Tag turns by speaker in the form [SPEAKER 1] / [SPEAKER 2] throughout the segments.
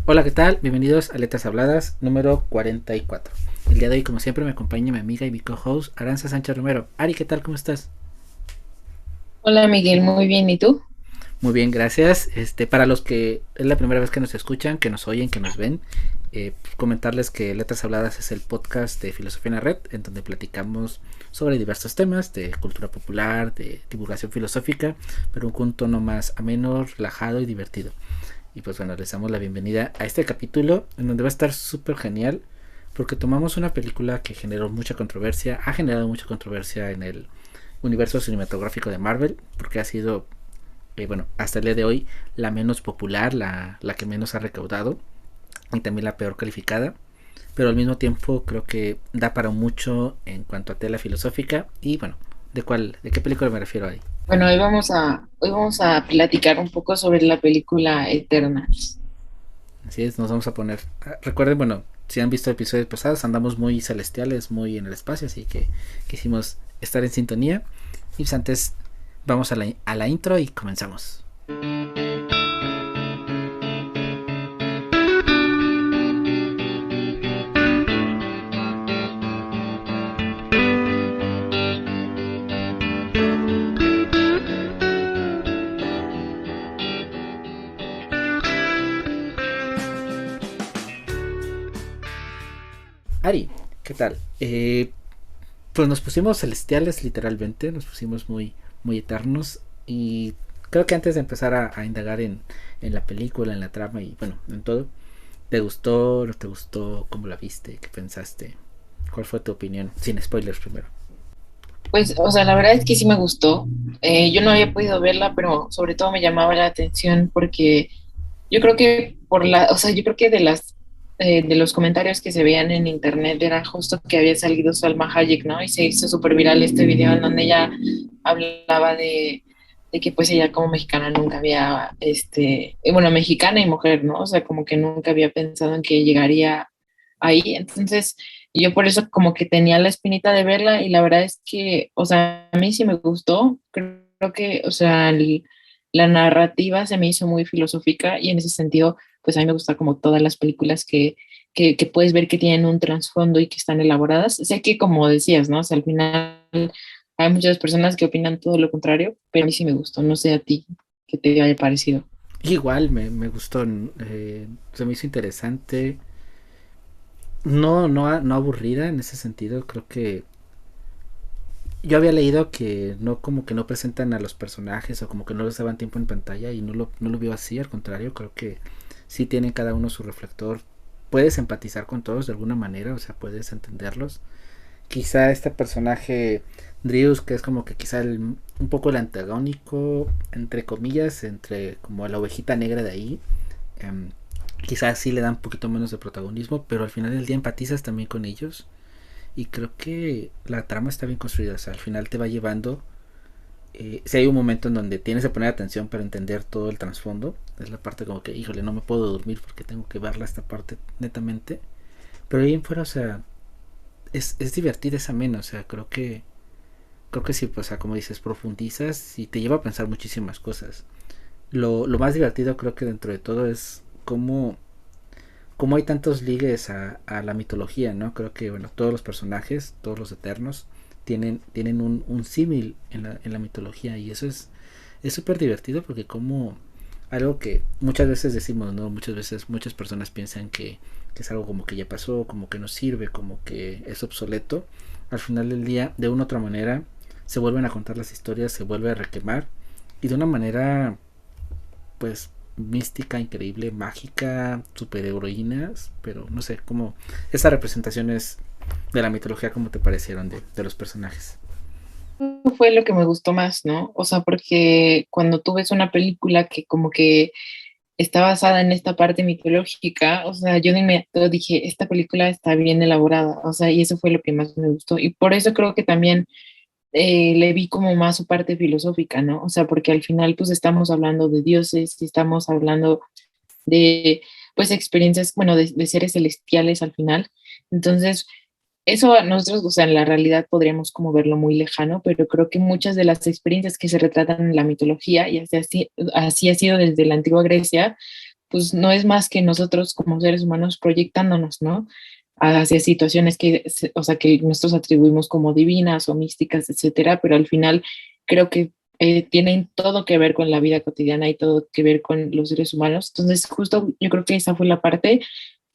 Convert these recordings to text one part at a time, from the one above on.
[SPEAKER 1] Hola, ¿qué tal? Bienvenidos a Letras Habladas número 44. El día de hoy, como siempre, me acompaña mi amiga y mi co-host Aranza Sánchez Romero. Ari, ¿qué tal? ¿Cómo estás?
[SPEAKER 2] Hola Miguel, muy bien, ¿y tú?
[SPEAKER 1] Muy bien, gracias. Para los que es la primera vez que nos escuchan, que nos oyen, que nos ven, comentarles que Letras Habladas es el podcast de Filosofía en la Red, en donde platicamos sobre diversos temas de cultura popular, de divulgación filosófica, pero con un tono más ameno, relajado y divertido. Y pues bueno, les damos la bienvenida a este capítulo en donde va a estar súper genial porque tomamos una película que generó mucha controversia, ha generado mucha controversia en el universo cinematográfico de Marvel, porque ha sido, bueno, hasta el día de hoy la menos popular, la que menos ha recaudado y también la peor calificada, pero al mismo tiempo creo que da para mucho en cuanto a tela filosófica y bueno, de qué película me refiero ahí?
[SPEAKER 2] Bueno, hoy vamos a platicar un poco sobre la película Eternals.
[SPEAKER 1] Así es, nos vamos a poner. Recuerden, bueno, si han visto episodios pasados, andamos muy celestiales, muy en el espacio, así que quisimos estar en sintonía. Y pues antes, vamos a la intro y comenzamos. Ari, ¿qué tal? Pues nos pusimos celestiales, literalmente, nos pusimos muy eternos. Y creo que antes de empezar a indagar en la película, en la trama y bueno, en todo, ¿te gustó? ¿No te gustó? ¿Cómo la viste? ¿Qué pensaste? ¿Cuál fue tu opinión? Sin spoilers primero.
[SPEAKER 2] Pues, o sea, la verdad es que sí me gustó. Yo no había podido verla, pero sobre todo me llamaba la atención porque yo creo que yo creo que de los comentarios que se veían en internet era justo que había salido Salma Hayek, ¿no? Y se hizo súper viral este video en donde ella hablaba de que pues ella como mexicana nunca había, bueno, mexicana y mujer, ¿no? O sea, como que nunca había pensado en que llegaría ahí. Entonces, yo por eso como que tenía la espinita de verla y la verdad es que, o sea, a mí sí me gustó. Creo que, o sea, la narrativa se me hizo muy filosófica y en ese sentido, pues a mí me gusta como todas las películas que puedes ver que tienen un trasfondo y que están elaboradas. Sé que como decías, ¿no? O sea, al final hay muchas personas que opinan todo lo contrario, pero a mí sí me gustó. No sé a ti qué te haya parecido.
[SPEAKER 1] Igual me gustó, se me hizo interesante, no aburrida en ese sentido, creo que yo había leído que no como que no presentan a los personajes o como que no les daban tiempo en pantalla y no lo veo así, al contrario, creo que sí tienen cada uno su reflector, puedes empatizar con todos de alguna manera, o sea, puedes entenderlos. Quizá este personaje Drius, que es como que quizá un poco el antagónico, entre comillas, entre como la ovejita negra de ahí, eh, quizás sí le dan un poquito menos de protagonismo, pero al final del día empatizas también con ellos. Y creo que la trama está bien construida, o sea, al final te va llevando. Si hay un momento en donde tienes que poner atención para entender todo el trasfondo, es la parte como que, híjole, no me puedo dormir porque tengo que verla esta parte netamente. Pero ahí en fuera, o sea, es divertida, es amena, o sea, creo que sí, pues, o sea, como dices, profundizas y te lleva a pensar muchísimas cosas. Lo más divertido creo que dentro de todo es cómo hay tantos ligues a la mitología, ¿no? Creo que, bueno, todos los personajes, todos los eternos, tienen un símil en la mitología y eso es súper divertido porque como algo que muchas veces decimos, ¿no? Muchas veces muchas personas piensan que es algo como que ya pasó, como que no sirve, como que es obsoleto. Al final del día, de una u otra manera, se vuelven a contar las historias, se vuelve a requemar y de una manera pues mística, increíble, mágica, superheroínas, pero no sé, como esas representaciones de la mitología, ¿cómo te parecieron de los personajes?
[SPEAKER 2] Fue lo que me gustó más, ¿no? O sea, porque cuando tú ves una película que como que está basada en esta parte mitológica, o sea, yo de inmediato dije, esta película está bien elaborada, o sea, y eso fue lo que más me gustó. Y por eso creo que también le vi como más su parte filosófica, ¿no? O sea, porque al final pues estamos hablando de dioses y estamos hablando de pues experiencias, bueno, de seres celestiales al final. Entonces, eso a nosotros, o sea, en la realidad podríamos como verlo muy lejano, pero creo que muchas de las experiencias que se retratan en la mitología, y así ha sido desde la antigua Grecia, pues no es más que nosotros como seres humanos proyectándonos, ¿no? Hacia situaciones que, o sea, que nosotros atribuimos como divinas o místicas, etcétera, pero al final creo que tienen todo que ver con la vida cotidiana y todo que ver con los seres humanos. Entonces, justo yo creo que esa fue la parte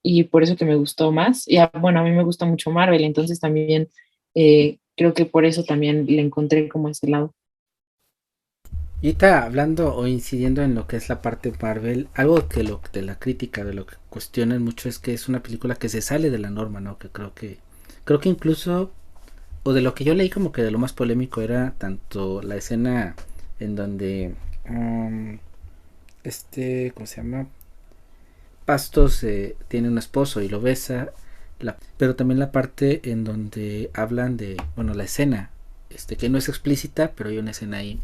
[SPEAKER 2] y por eso que me gustó más. Y bueno, a mí me gusta mucho Marvel, entonces también creo que por eso también le encontré como ese lado.
[SPEAKER 1] Y ahorita hablando o incidiendo en lo que es la parte Marvel, algo que lo de la crítica, de lo que cuestionan mucho es que es una película que se sale de la norma, ¿no? Que creo que incluso o de lo que yo leí como que de lo más polémico era tanto la escena en donde ¿cómo se llama? Pastos tiene un esposo y lo besa, pero también la parte en donde hablan de, bueno, la escena, que no es explícita, pero hay una escena ahí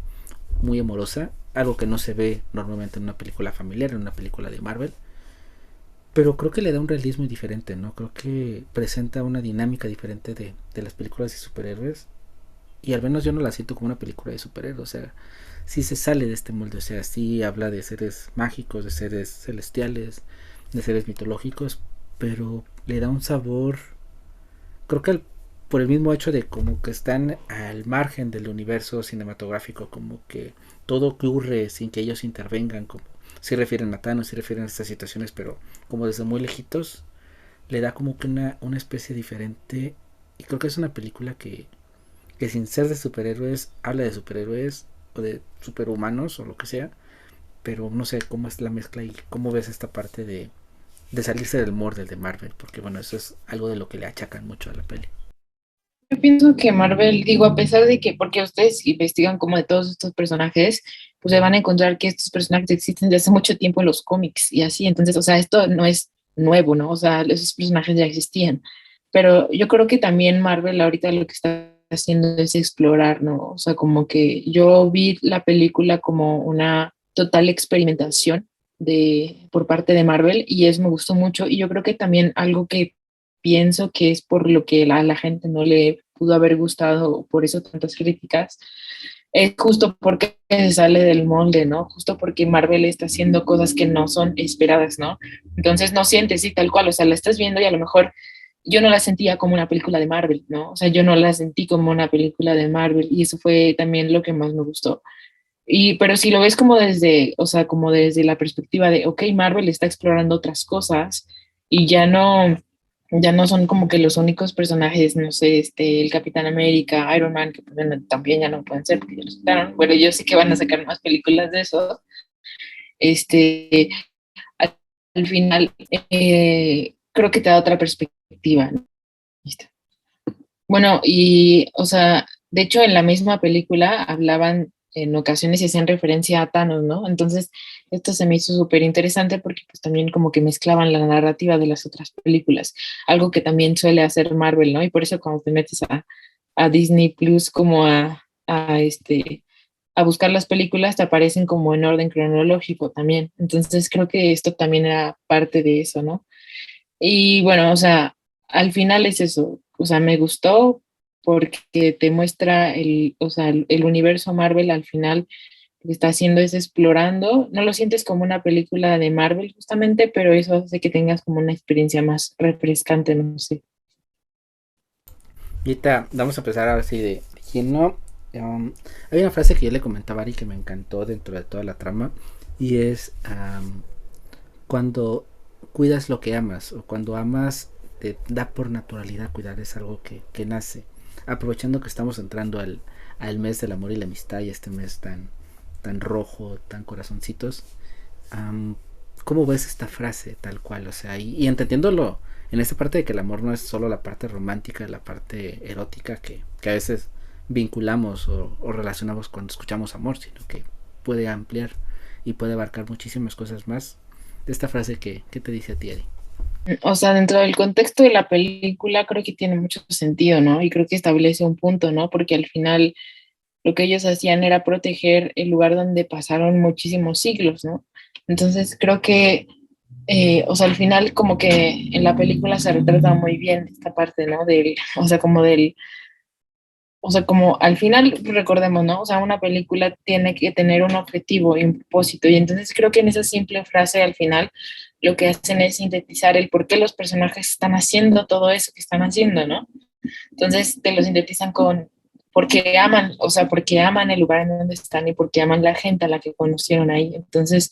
[SPEAKER 1] muy amorosa, algo que no se ve normalmente en una película familiar, en una película de Marvel, pero creo que le da un realismo diferente, ¿no? Creo que presenta una dinámica diferente de las películas de superhéroes, y al menos yo no la siento como una película de superhéroes, o sea, sí se sale de este molde, o sea, sí habla de seres mágicos, de seres celestiales, de seres mitológicos, pero le da un sabor, creo que por el mismo hecho de como que están al margen del universo cinematográfico, como que todo ocurre sin que ellos intervengan, como si refieren a Thanos, si refieren a estas situaciones, pero como desde muy lejitos, le da como que una especie diferente, y creo que es una película que sin ser de superhéroes, habla de superhéroes o de superhumanos o lo que sea, pero no sé cómo es la mezcla y cómo ves esta parte de salirse del molde de Marvel, porque bueno, eso es algo de lo que le achacan mucho a la peli.
[SPEAKER 2] Yo pienso que Marvel, digo, a pesar de que, porque ustedes investigan como de todos estos personajes, pues se van a encontrar que estos personajes existen desde hace mucho tiempo en los cómics y así, entonces, o sea, esto no es nuevo, ¿no? O sea, esos personajes ya existían, pero yo creo que también Marvel ahorita lo que está haciendo es explorar, ¿no? O sea, como que yo vi la película como una total experimentación por parte de Marvel y eso me gustó mucho y yo creo que también algo que pienso que es por lo que a la gente no le pudo haber gustado, por eso tantas críticas, es justo porque se sale del molde, ¿no? Justo porque Marvel está haciendo cosas que no son esperadas, ¿no? Entonces no sientes, sí, tal cual, o sea, la estás viendo y a lo mejor yo no la sentía como una película de Marvel, ¿no? O sea, yo no la sentí como una película de Marvel y eso fue también lo que más me gustó. Pero si lo ves como desde, o sea, como desde la perspectiva de, ok, Marvel está explorando otras cosas y ya no son como que los únicos personajes, no sé, el Capitán América, Iron Man, que pues, bueno, también ya no pueden ser porque ya los quitaron. Bueno, yo sé que van a sacar más películas de eso. Este, al, al final, creo que te da otra perspectiva, ¿no? Listo. Bueno, y, o sea, de hecho en la misma película hablaban en ocasiones y hacían referencia a Thanos, ¿no? Entonces, esto se me hizo súper interesante porque pues también como que mezclaban la narrativa de las otras películas, algo que también suele hacer Marvel, ¿no? Y por eso cuando te metes a Disney Plus como a buscar las películas, te aparecen como en orden cronológico también. Entonces, creo que esto también era parte de eso, ¿no? Y bueno, o sea, al final es eso, o sea, me gustó porque te muestra o sea, el universo Marvel al final lo que está haciendo es explorando, no lo sientes como una película de Marvel justamente, pero eso hace que tengas como una experiencia más refrescante, no sé.
[SPEAKER 1] Y ahorita vamos a empezar ahora sí de lleno. Hay una frase que yo le comentaba a Ari que me encantó dentro de toda la trama y es cuando cuidas lo que amas o cuando amas te da por naturalidad cuidar, es algo que nace. Aprovechando que estamos entrando al mes del amor y la amistad y este mes tan rojo, tan corazoncitos, um, ¿cómo ves esta frase tal cual? O sea, y entendiéndolo en esta parte de que el amor no es solo la parte romántica, la parte erótica que a veces vinculamos o relacionamos cuando escuchamos amor, sino que puede ampliar y puede abarcar muchísimas cosas más. De esta frase que te dice a ti, Eddie.
[SPEAKER 2] O sea, dentro del contexto de la película creo que tiene mucho sentido, ¿no? Y creo que establece un punto, ¿no? Porque al final lo que ellos hacían era proteger el lugar donde pasaron muchísimos siglos, ¿no? Entonces creo que, o sea, al final como que en la película se retrata muy bien esta parte, ¿no? O sea, como o sea, como al final recordemos, ¿no? O sea, una película tiene que tener un objetivo y un propósito. Y entonces creo que en esa simple frase al final lo que hacen es sintetizar el por qué los personajes están haciendo todo eso que están haciendo, ¿no? Entonces te lo sintetizan con porque aman, o sea, porque aman el lugar en donde están y porque aman la gente a la que conocieron ahí. Entonces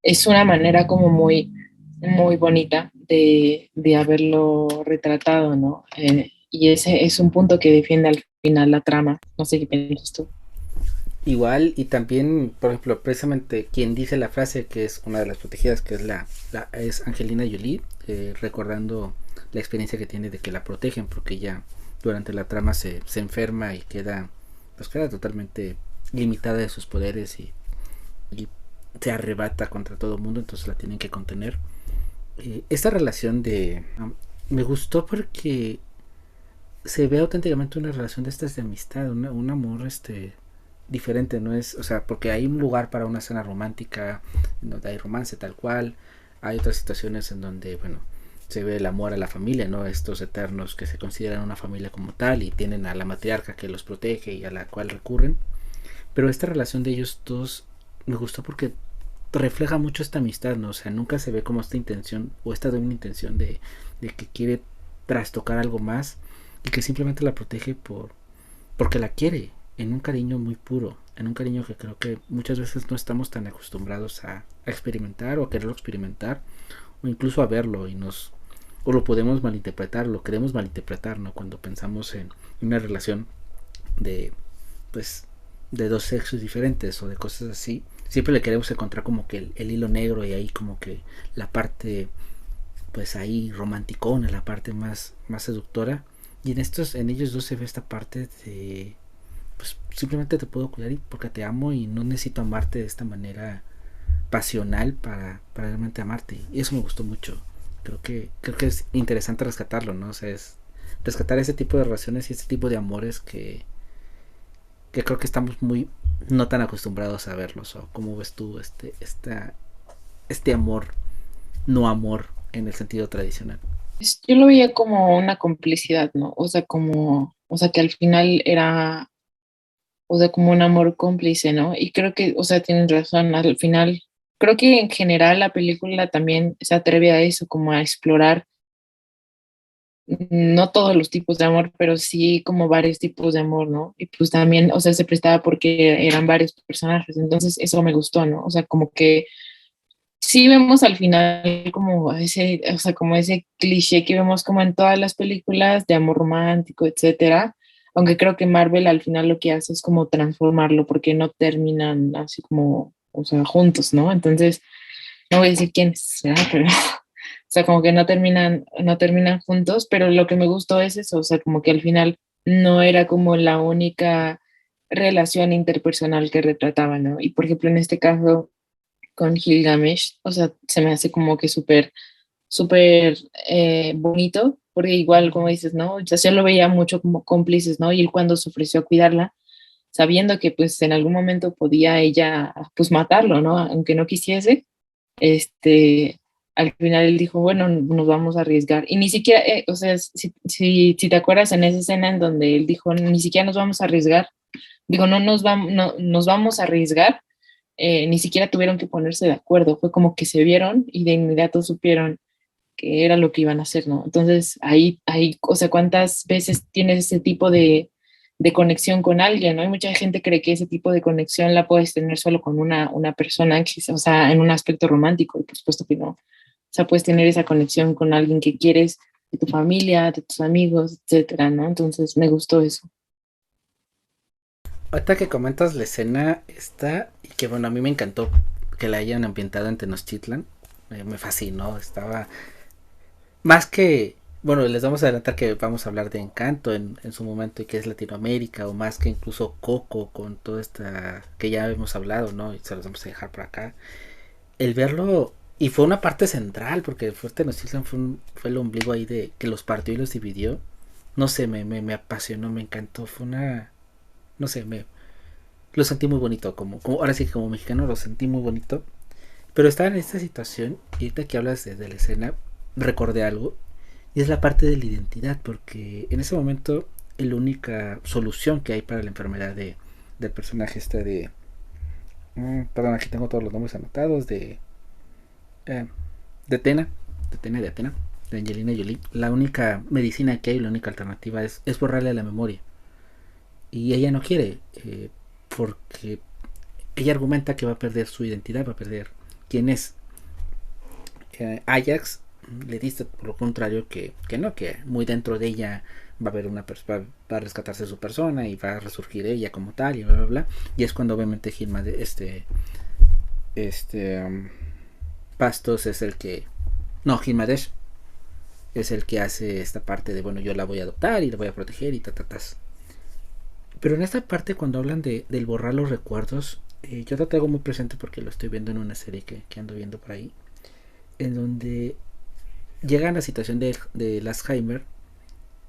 [SPEAKER 2] es una manera como muy, muy bonita de haberlo retratado, ¿no? Y ese es un punto que defiende al final la trama. No sé qué piensas tú.
[SPEAKER 1] Igual, y también, por ejemplo, precisamente quien dice la frase, que es una de las protegidas, que es es Angelina Jolie, recordando la experiencia que tiene de que la protegen, porque ella durante la trama se enferma y queda, pues queda totalmente limitada de sus poderes y se arrebata contra todo el mundo, entonces la tienen que contener. Esta relación me gustó porque se ve auténticamente una relación de estas de amistad, un amor diferente, no es, o sea, porque hay un lugar para una escena romántica en donde hay romance tal cual, hay otras situaciones en donde, bueno, se ve el amor a la familia, ¿no? Estos eternos que se consideran una familia como tal y tienen a la matriarca que los protege y a la cual recurren, pero esta relación de ellos dos me gustó porque refleja mucho esta amistad, ¿no? O sea, nunca se ve como esta intención o esta doble intención de que quiere trastocar algo más y que simplemente la protege porque la quiere, en un cariño muy puro, en un cariño que creo que muchas veces no estamos tan acostumbrados a experimentar o a quererlo experimentar o incluso a verlo o lo podemos malinterpretar, lo queremos malinterpretar, ¿no? Cuando pensamos en una relación de pues de dos sexos diferentes o de cosas así, siempre le queremos encontrar como que el hilo negro y ahí como que la parte pues ahí romanticona, la parte más seductora. Y en ellos dos se ve esta parte de pues simplemente te puedo cuidar porque te amo y no necesito amarte de esta manera pasional para realmente amarte. Y eso me gustó mucho. Creo que es interesante rescatarlo, ¿no? O sea, es rescatar ese tipo de relaciones y ese tipo de amores que creo que estamos muy no tan acostumbrados a verlos. O cómo ves tú este amor, no amor en el sentido tradicional.
[SPEAKER 2] Yo lo veía como una complicidad, ¿no? O sea, o sea, que al final era, o sea, como un amor cómplice, ¿no? Y creo que, o sea, tienes razón, al final, creo que en general la película también se atreve a eso, como a explorar no todos los tipos de amor, pero sí como varios tipos de amor, ¿no? Y pues también, o sea, se prestaba porque eran varios personajes, entonces eso me gustó, ¿no? O sea, como que sí vemos al final como ese, o sea, como ese cliché que vemos como en todas las películas de amor romántico, etcétera, aunque creo que Marvel al final lo que hace es como transformarlo porque no terminan así como, o sea, juntos, ¿no? Entonces, no voy a decir quiénes, ¿verdad? Pero o sea, como que no terminan juntos, pero lo que me gustó es eso, o sea, como que al final no era como la única relación interpersonal que retrataba, ¿no? Y por ejemplo, en este caso con Gilgamesh, o sea, se me hace como que súper bonito, porque igual, como dices, ¿no? O sea, yo lo veía mucho como cómplices, ¿no? Y él cuando se ofreció a cuidarla, sabiendo que pues en algún momento podía ella pues matarlo, ¿no? Aunque no quisiese, este, al final él dijo, bueno, nos vamos a arriesgar. Y ni siquiera, o sea, si te acuerdas en esa escena en donde él dijo, ni siquiera nos vamos a arriesgar, digo, no, nos vamos a arriesgar, ni siquiera tuvieron que ponerse de acuerdo, fue como que se vieron y de inmediato supieron que era lo que iban a hacer, ¿no? Entonces, o sea, ¿cuántas veces tienes ese tipo de conexión con alguien, ¿no? Hay mucha gente cree que ese tipo de conexión la puedes tener solo con una persona, o sea, en un aspecto romántico, y por supuesto que no. O sea, puedes tener esa conexión con alguien que quieres, de tu familia, de tus amigos, etcétera, ¿no? Entonces, me gustó eso.
[SPEAKER 1] Ahorita que comentas la escena esta, y que bueno, a mí me encantó que la hayan ambientado en Tenochtitlan, me fascinó, estaba más que, bueno, les vamos a adelantar que vamos a hablar de Encanto en su momento y que es Latinoamérica, o más que incluso Coco con toda esta que ya hemos hablado, ¿no? Y se los vamos a dejar por acá. El verlo, y fue una parte central, porque fue Tenochtitlan fue el ombligo ahí de que los partió y los dividió. No sé, me apasionó, me encantó, fue una, no sé, lo sentí muy bonito, ahora sí que como mexicano lo sentí muy bonito. Pero estaba en esta situación y ahorita que hablas de la escena, recordé algo y es la parte de la identidad, porque en ese momento la única solución que hay para la enfermedad del personaje este de... perdón, aquí tengo todos los nombres anotados eh, de Tena, de Atena, de Angelina Jolie. La única medicina que hay, la única alternativa es borrarle la memoria. Y ella no quiere, porque ella argumenta que va a perder su identidad, va a perder quién es. Ajax le dice por lo contrario que no, que muy dentro de ella va a haber va a rescatarse su persona y va a resurgir ella como tal y bla bla bla. Y es cuando obviamente Gilma de este Pastos es el que no, Gilmadesh es el que hace esta parte de bueno, yo la voy a adoptar y la voy a proteger y ta. Pero en esta parte cuando hablan del borrar los recuerdos, yo lo traigo muy presente porque lo estoy viendo en una serie que ando viendo por ahí, en donde llega a la situación de Alzheimer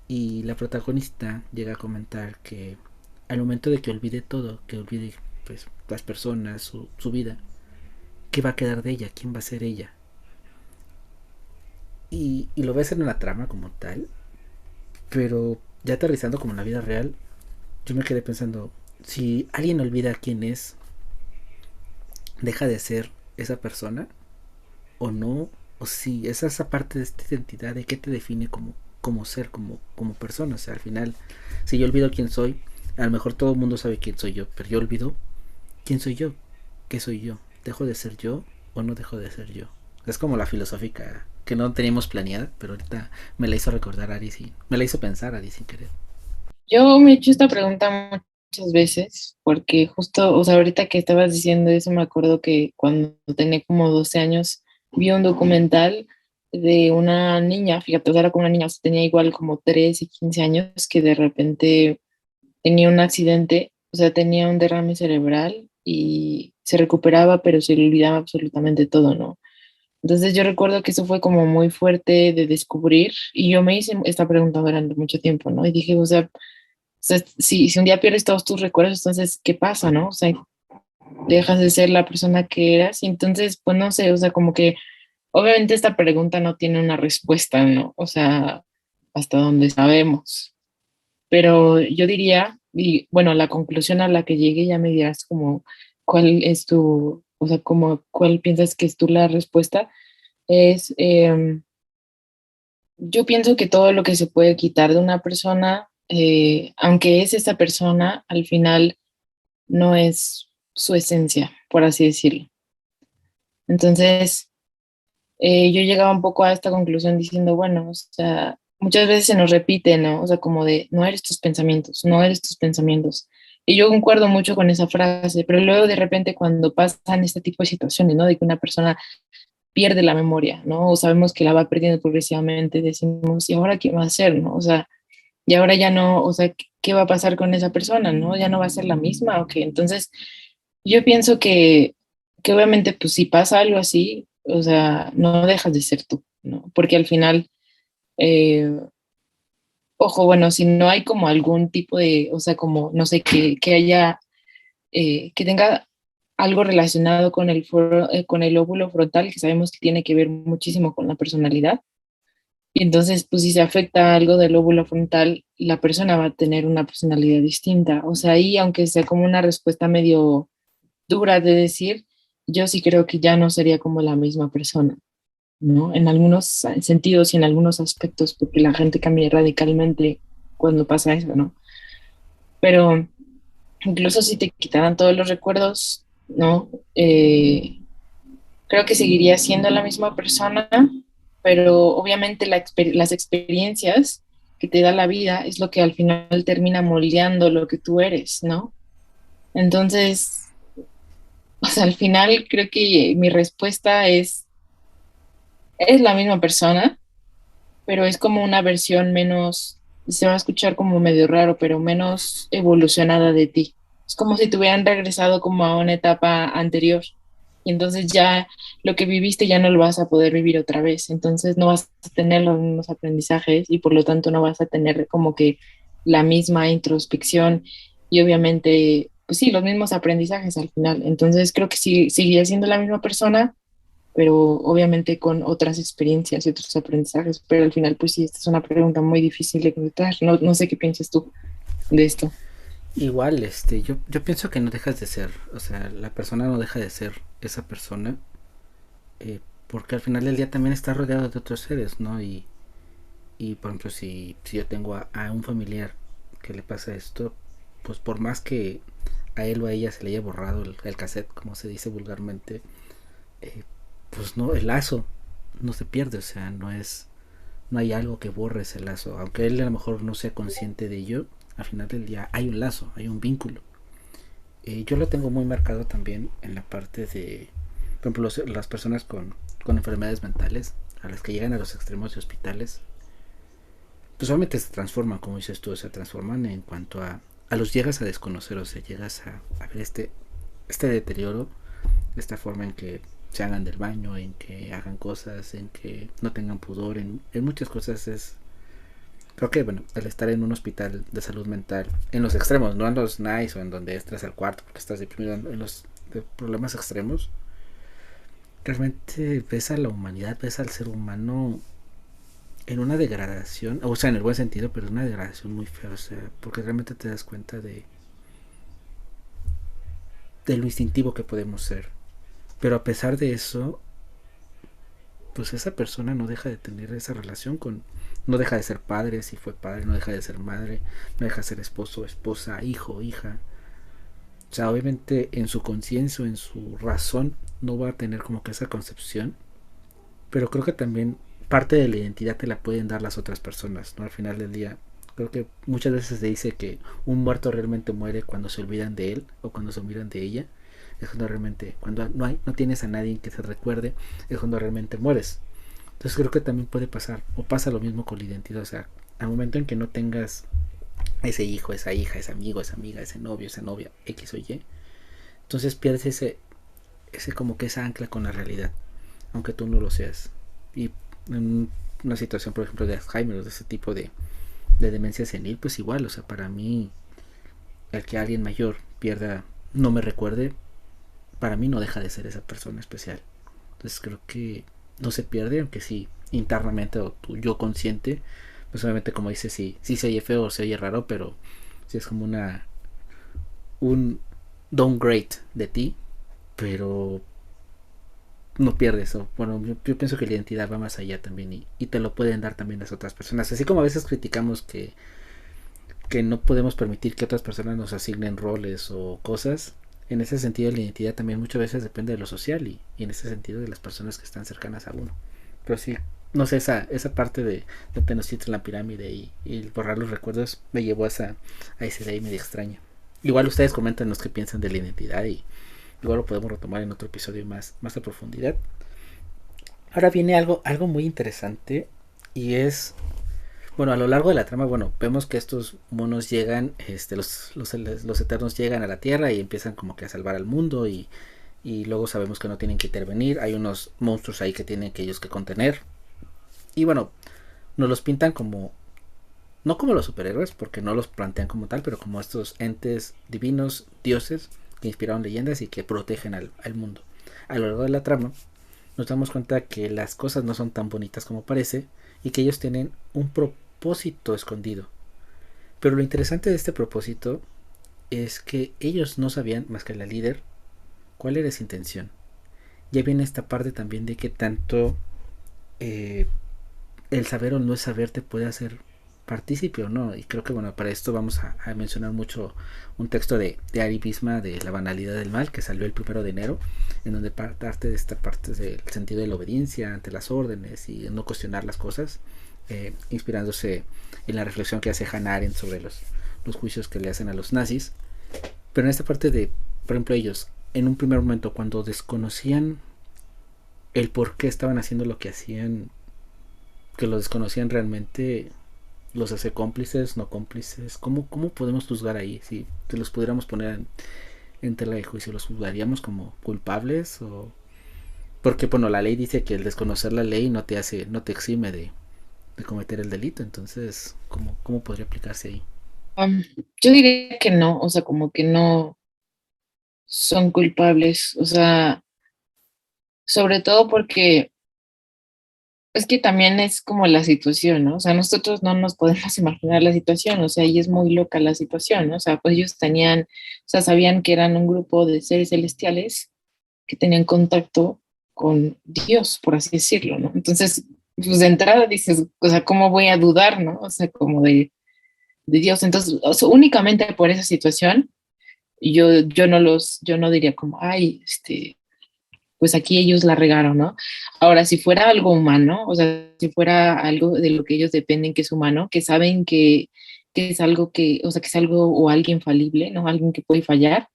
[SPEAKER 1] y la protagonista llega a comentar que al momento de que olvide todo, que olvide pues las personas, su vida, ¿qué va a quedar de ella? ¿Quién va a ser ella? Y lo ves en la trama como tal, pero ya aterrizando como en la vida real, yo me quedé pensando, si alguien olvida quién es, deja de ser esa persona o no, o si es esa parte de esta identidad de qué te define como ser, como persona. O sea, al final, si yo olvido quién soy, a lo mejor todo el mundo sabe quién soy yo, pero yo olvido quién soy yo, qué soy yo, dejo de ser yo o no dejo de ser yo. Es como la filosófica que no teníamos planeada, pero ahorita me la hizo recordar Ari, me la hizo pensar Ari sin querer.
[SPEAKER 2] Yo me he hecho esta pregunta muchas veces, porque justo, o sea, ahorita que estabas diciendo eso, me acuerdo que cuando tenía como 12 años, vi un documental de una niña, fíjate, o sea, era como una niña, o sea, tenía igual como 13 15 años, que de repente tenía un accidente, o sea, tenía un derrame cerebral y se recuperaba, pero se le olvidaba absolutamente todo, ¿no? Entonces yo recuerdo que eso fue como muy fuerte de descubrir y yo me hice esta pregunta durante mucho tiempo, ¿no? Y dije, o sea, si un día pierdes todos tus recuerdos, entonces, ¿qué pasa, no? O sea, dejas de ser la persona que eras y entonces, pues no sé, o sea, como que obviamente esta pregunta no tiene una respuesta, ¿no? O sea, hasta donde sabemos. Pero yo diría, y bueno, la conclusión a la que llegue ya me dirás como cuál es tu, o sea, como cuál piensas que es tú la respuesta, es, yo pienso que todo lo que se puede quitar de una persona, aunque es esa persona, al final no es su esencia, por así decirlo. Entonces, yo llegaba un poco a esta conclusión diciendo, bueno, o sea, muchas veces se nos repite, ¿no? O sea, como de, no eres tus pensamientos, no eres tus pensamientos. Y yo concuerdo mucho con esa frase, pero luego de repente cuando pasan este tipo de situaciones, ¿no? De que una persona pierde la memoria, ¿no? O sabemos que la va perdiendo progresivamente, decimos, ¿y ahora qué va a hacer, no? O sea, y ahora ya no, o sea, ¿qué va a pasar con esa persona, no? Ya no va a ser la misma, ¿o qué? Entonces, yo pienso que obviamente, pues si pasa algo así, o sea, no dejas de ser tú, ¿no? Porque al final, eh, ojo, bueno, si no hay como algún tipo de, o sea, como, no sé, que haya, que tenga algo relacionado con con el óvulo frontal, que sabemos que tiene que ver muchísimo con la personalidad. Y entonces, pues si se afecta algo del lóbulo frontal, la persona va a tener una personalidad distinta. O sea, ahí, aunque sea como una respuesta medio dura de decir, yo sí creo que ya no sería como la misma persona, ¿no? En algunos sentidos y en algunos aspectos, porque la gente cambia radicalmente cuando pasa eso, ¿no? Pero incluso si te quitaran todos los recuerdos, ¿no? Creo que seguiría siendo la misma persona, pero obviamente las experiencias que te da la vida es lo que al final termina moldeando lo que tú eres, ¿no? Entonces, o sea, al final creo que mi respuesta es la misma persona, pero es como una versión menos, se va a escuchar como medio raro, pero menos evolucionada de ti. Es como si te hubieran regresado como a una etapa anterior. Y entonces ya lo que viviste ya no lo vas a poder vivir otra vez. Entonces no vas a tener los mismos aprendizajes y por lo tanto no vas a tener como que la misma introspección y obviamente, pues sí, los mismos aprendizajes al final. Entonces creo que sí, seguiría siendo la misma persona, pero obviamente con otras experiencias y otros aprendizajes, pero al final pues sí, esta es una pregunta muy difícil de contestar. No, no sé qué piensas tú de esto.
[SPEAKER 1] Igual, yo pienso que no dejas de ser, o sea, la persona no deja de ser esa persona, porque al final del día también está rodeado de otros seres, ¿no? Y por ejemplo, si yo tengo a un familiar que le pasa esto, pues por más que a él o a ella se le haya borrado el cassette, como se dice vulgarmente, eh, pues no, el lazo no se pierde, o sea, no hay algo que borre ese lazo, aunque él a lo mejor no sea consciente de ello, al final del día hay un lazo, hay un vínculo. Yo lo tengo muy marcado también en la parte de, por ejemplo, las personas con enfermedades mentales, a las que llegan a los extremos de hospitales, pues obviamente se transforman, como dices tú, se transforman en cuanto a los llegas a desconocer, o sea, llegas a ver este deterioro, esta forma en que se hagan del baño, en que hagan cosas, en que no tengan pudor, en muchas cosas es. Creo que, bueno, el estar en un hospital de salud mental, en los extremos, no en los nice o en donde entras al cuarto porque estás deprimido, en los de problemas extremos, realmente ves a la humanidad, ves al ser humano en una degradación, o sea, en el buen sentido, pero en una degradación muy fea, o sea, porque realmente te das cuenta de lo instintivo que podemos ser. Pero a pesar de eso, pues esa persona no deja de tener esa relación con, no deja de ser padre, si fue padre, no deja de ser madre, no deja de ser esposo, esposa, hijo, hija. O sea, obviamente en su conciencia, en su razón, no va a tener como que esa concepción, pero creo que también parte de la identidad te la pueden dar las otras personas, ¿no? Al final del día, creo que muchas veces se dice que un muerto realmente muere cuando se olvidan de él o cuando se olvidan de ella. Es cuando realmente, cuando no tienes a nadie que se recuerde, es cuando realmente mueres. Entonces creo que también puede pasar, o pasa lo mismo con la identidad, o sea, al momento en que no tengas ese hijo, esa hija, ese amigo, esa amiga, ese novio, esa novia, X o Y, entonces pierdes ese como que esa ancla con la realidad, aunque tú no lo seas. Y en una situación, por ejemplo, de Alzheimer o de ese tipo de demencia senil, pues igual, o sea, para mí, el que alguien mayor pierda, no me recuerde, para mí no deja de ser esa persona especial. Entonces creo que no se pierde, aunque sí, internamente o tu yo consciente, pues obviamente como dices, sí se oye feo o se oye raro, pero sí es como un downgrade de ti, pero no pierdes eso. Bueno, yo pienso que la identidad va más allá también y te lo pueden dar también las otras personas. Así como a veces criticamos que no podemos permitir que otras personas nos asignen roles o cosas, en ese sentido la identidad también muchas veces depende de lo social y en ese sentido de las personas que están cercanas a uno. Pero sí, no sé, esa parte de Tenochtitlan en la pirámide y borrar los recuerdos me llevó a esa idea medio extraña. Igual ustedes comentan los que piensan de la identidad y igual lo podemos retomar en otro episodio más a profundidad. Ahora viene algo muy interesante y es, bueno, a lo largo de la trama, bueno, vemos que estos monos llegan, los eternos llegan a la Tierra y empiezan como que a salvar al mundo y luego sabemos que no tienen que intervenir, hay unos monstruos ahí que tienen que ellos que contener y bueno, nos los pintan como, no como los superhéroes, porque no los plantean como tal, pero como estos entes divinos, dioses, que inspiraron leyendas y que protegen al mundo. A lo largo de la trama, nos damos cuenta que las cosas no son tan bonitas como parece y que ellos tienen un propósito escondido. Pero lo interesante de este propósito es que ellos no sabían, más que la líder, cuál era esa intención. Ya viene esta parte también de que tanto eh, el saber o no saber te puede hacer partícipe o no. Y creo que bueno, para esto vamos a mencionar mucho un texto de Ari Bisma de La banalidad del mal, que salió el 1 de enero, en donde parte de esta parte del sentido de la obediencia ante las órdenes y no cuestionar las cosas, inspirándose en la reflexión que hace Hannah Arendt sobre los juicios que le hacen a los nazis. Pero en esta parte de, por ejemplo, ellos, en un primer momento, cuando desconocían el por qué estaban haciendo lo que hacían, que lo desconocían realmente, los hace cómplices, no cómplices. ¿Cómo podemos juzgar ahí? Si te los pudiéramos poner en tela de juicio, ¿los juzgaríamos como culpables? O porque bueno, la ley dice que el desconocer la ley no te exime de cometer el delito. Entonces, ¿cómo podría aplicarse ahí?
[SPEAKER 2] Um, yo diría que no, o sea, como que no son culpables, o sea, sobre todo porque es que también es como la situación, ¿no? O sea, nosotros no nos podemos imaginar la situación, o sea, y es muy loca la situación, ¿no? O sea, pues ellos tenían, o sea, sabían que eran un grupo de seres celestiales que tenían contacto con Dios, por así decirlo, ¿no? Entonces, pues de entrada dices, o sea, ¿cómo voy a dudar, no? O sea, como de Dios. Entonces, o sea, únicamente por esa situación, yo no diría como, ay, pues aquí ellos la regaron, ¿no? Ahora, si fuera algo humano, o sea, si fuera algo de lo que ellos dependen que es humano, que saben que es algo que, o sea, que es algo o alguien falible, ¿no? Alguien que puede fallar,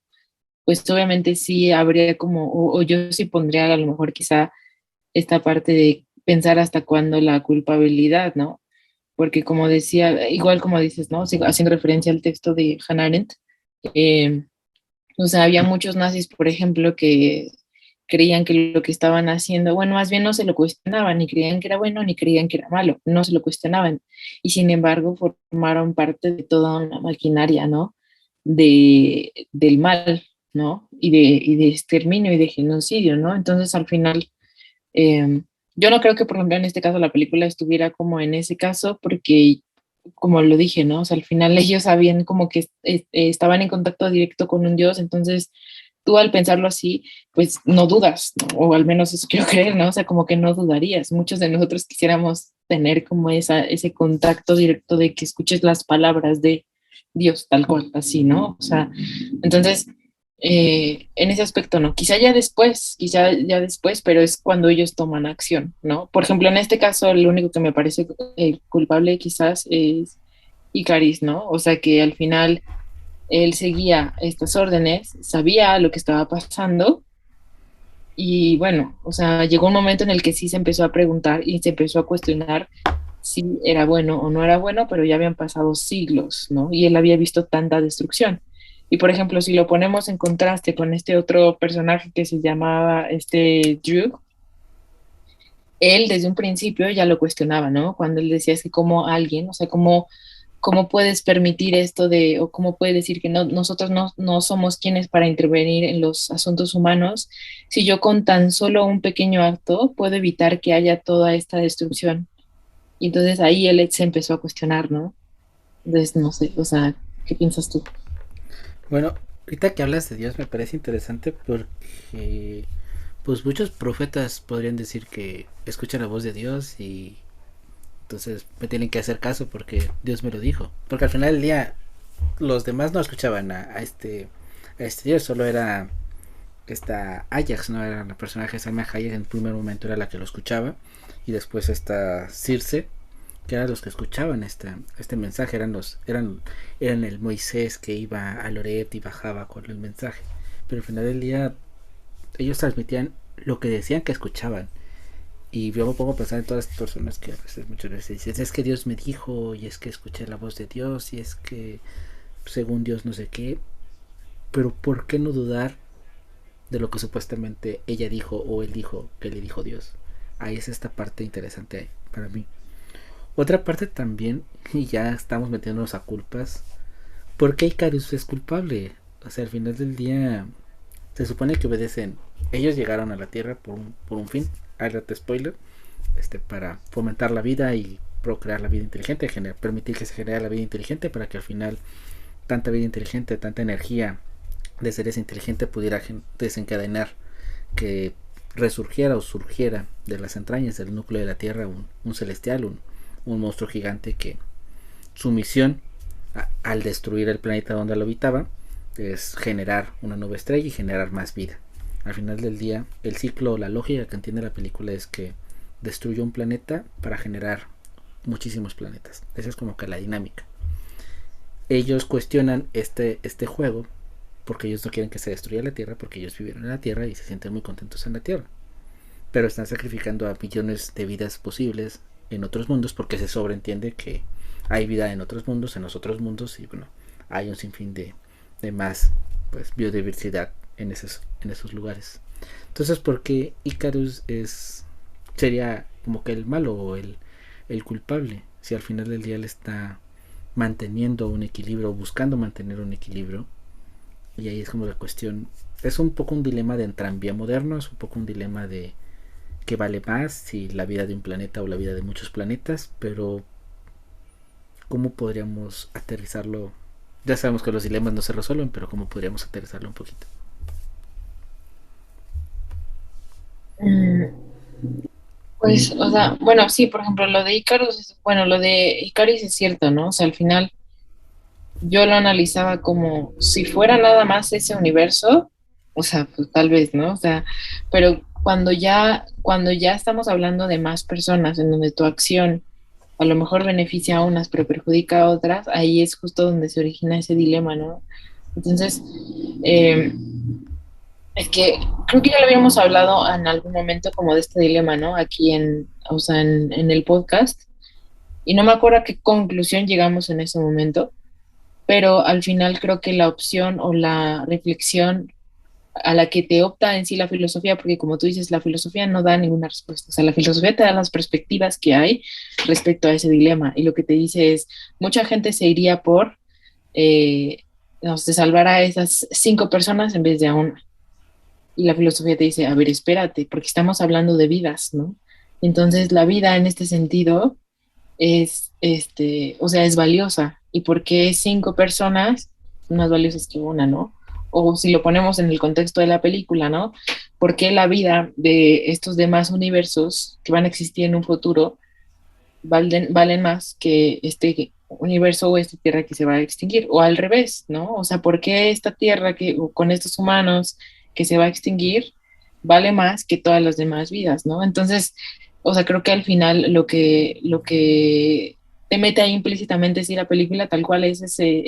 [SPEAKER 2] pues obviamente sí habría como, o yo sí pondría a lo mejor quizá esta parte de pensar hasta cuándo la culpabilidad, ¿no? Porque como decía, igual como dices, ¿no? Haciendo referencia al texto de Hannah Arendt, eh, o sea, había muchos nazis, por ejemplo, que creían que lo que estaban haciendo, bueno, más bien no se lo cuestionaban, ni creían que era bueno, ni creían que era malo, no se lo cuestionaban. Y sin embargo, formaron parte de toda una maquinaria, ¿no? Del mal, ¿no? Y de exterminio y de genocidio, ¿no? Entonces, al final, eh, yo no creo que, por ejemplo, en este caso la película estuviera como en ese caso, porque, como lo dije, ¿no? O sea, al final ellos sabían como que estaban en contacto directo con un Dios, entonces tú al pensarlo así, pues no dudas, ¿no? O al menos eso quiero creer, ¿no? O sea, como que no dudarías. Muchos de nosotros quisiéramos tener como ese contacto directo de que escuches las palabras de Dios tal cual, así, ¿no? O sea, entonces en ese aspecto no, quizá ya después, pero es cuando ellos toman acción, ¿no? Por ejemplo, en este caso, el único que me parece culpable quizás es Icaris, ¿no? O sea, que al final él seguía estas órdenes, sabía lo que estaba pasando y bueno, o sea, llegó un momento en el que sí se empezó a preguntar y se empezó a cuestionar si era bueno o no era bueno, pero ya habían pasado siglos, ¿no? Y él había visto tanta destrucción. Y por ejemplo, si lo ponemos en contraste con este otro personaje que se llamaba Drew, él desde un principio ya lo cuestionaba, ¿no? Cuando él decía es que como alguien, o sea, cómo puedes permitir esto de, o cómo puedes decir que no, nosotros no somos quienes para intervenir en los asuntos humanos, si yo con tan solo un pequeño acto puedo evitar que haya toda esta destrucción. Y entonces ahí él se empezó a cuestionar, ¿no? Entonces, no sé, o sea, ¿qué piensas tú?
[SPEAKER 1] Bueno, ahorita que hablas de Dios me parece interesante porque pues muchos profetas podrían decir que escuchan la voz de Dios y entonces me tienen que hacer caso porque Dios me lo dijo. Porque al final del día los demás no escuchaban a este Dios, solo era esta Ajax, no era la personaje Salma Hayek en el primer momento era la que lo escuchaba y después esta Circe que eran los que escuchaban este mensaje, eran el Moisés que iba a Loret y bajaba con el mensaje. Pero al final del día ellos transmitían lo que decían que escuchaban. Y yo me pongo a pensar en todas las personas que a veces, muchas veces dicen, es que Dios me dijo, y es que escuché la voz de Dios, y es que según Dios no sé qué. Pero ¿por qué no dudar de lo que supuestamente ella dijo o él dijo que le dijo Dios? Ahí es esta parte interesante para mí. Otra parte también, y ya estamos metiéndonos a culpas, ¿por qué Icarus es culpable? O sea, al final del día se supone que obedecen. Ellos llegaron a la Tierra por un fin, alerta spoiler, para fomentar la vida y procrear la vida inteligente, permitir que se genere la vida inteligente para que al final tanta vida inteligente, tanta energía de seres inteligentes pudiera desencadenar que resurgiera o surgiera de las entrañas del núcleo de la Tierra un celestial, un monstruo gigante que su misión al destruir el planeta donde lo habitaba es generar una nueva estrella y generar más vida. Al final del día, el ciclo, la lógica que entiende la película es que destruye un planeta para generar muchísimos planetas. Esa es como que la dinámica. Ellos cuestionan este juego porque ellos no quieren que se destruya la Tierra porque ellos vivieron en la Tierra y se sienten muy contentos en la Tierra. Pero están sacrificando a millones de vidas posibles en otros mundos porque se sobreentiende que hay vida en otros mundos, en los otros mundos y bueno, hay un sinfín de más pues biodiversidad en esos lugares. Entonces, ¿por qué Icarus sería como que el malo o el culpable? Si al final del día él está manteniendo un equilibrio, buscando mantener un equilibrio Y ahí es como la cuestión, es un poco un dilema de entranvía moderno, es un poco un dilema de qué vale más, si la vida de un planeta o la vida de muchos planetas, pero ¿cómo podríamos aterrizarlo? Ya sabemos que los dilemas no se resuelven, pero ¿cómo podríamos aterrizarlo un poquito?
[SPEAKER 2] Mm, Pues, o sea, bueno, sí, por ejemplo, lo de Icarus, bueno, lo de Icaris es cierto, ¿no? O sea, al final yo lo analizaba como si fuera nada más ese universo, o sea, pues tal vez, ¿no? O sea, pero cuando ya estamos hablando de más personas, en donde tu acción a lo mejor beneficia a unas, pero perjudica a otras, ahí es justo donde se origina ese dilema, ¿no? Entonces, eh, es que creo que ya lo habíamos hablado en algún momento como de este dilema, ¿no? Aquí o sea, en el podcast, y no me acuerdo a qué conclusión llegamos en ese momento, pero al final creo que la opción o la reflexión a la que te opta en sí la filosofía, porque como tú dices, la filosofía no da ninguna respuesta, o sea, la filosofía te da las perspectivas que hay respecto a ese dilema, y lo que te dice es, mucha gente se iría por, eh, no sé, salvar a esas 5 personas en vez de a una, y la filosofía te dice, a ver, espérate, porque estamos hablando de vidas, ¿no? Entonces, la vida en este sentido es, o sea, es valiosa. ¿Y por qué 5 personas son más valiosas que una, no? O si lo ponemos en el contexto de la película, ¿no? ¿Por qué la vida de estos demás universos que van a existir en un futuro valen más que este universo o esta tierra que se va a extinguir? O al revés, ¿no? O sea, ¿por qué esta tierra o con estos humanos que se va a extinguir vale más que todas las demás vidas, ¿no? Entonces, o sea, creo que al final lo que te mete ahí implícitamente sí la película tal cual es ese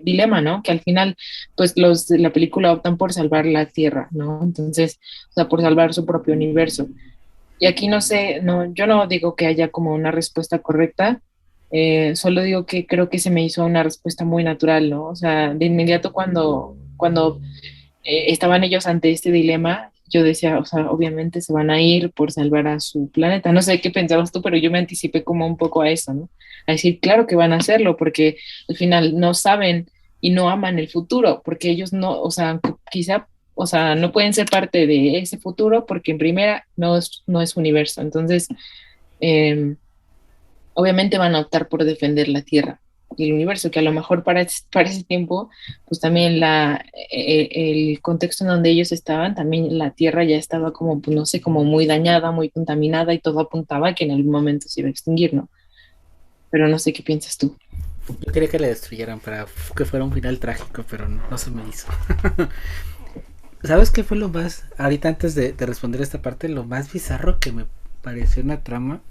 [SPEAKER 2] dilema, ¿no? Que al final, pues los de la película optan por salvar la Tierra, ¿no? Entonces, o sea, por salvar su propio universo. Y aquí no sé, no, yo no digo que haya como una respuesta correcta, solo digo que creo que se me hizo una respuesta muy natural, ¿no? O sea, de inmediato cuando estaban ellos ante este dilema, yo decía, o sea, obviamente se van a ir por salvar a su planeta. No sé qué pensabas tú, pero yo me anticipé como un poco a eso, ¿no? A decir, claro que van a hacerlo, porque al final no saben y no aman el futuro, porque ellos no, o sea, quizá, o sea, no pueden ser parte de ese futuro porque en primera no es universo. Entonces, eh, obviamente van a optar por defender la Tierra y el universo, que a lo mejor para ese tiempo, pues también el contexto en donde ellos estaban, también la Tierra ya estaba como, pues no sé, como muy dañada, muy contaminada y todo apuntaba a que en algún momento se iba a extinguir, ¿no? Pero no sé qué piensas tú.
[SPEAKER 1] Yo quería que le destruyeran para que fuera un final trágico, pero no se me hizo. ¿Sabes qué fue lo más, ahorita antes de responder esta parte, lo más bizarro que me pareció una trama?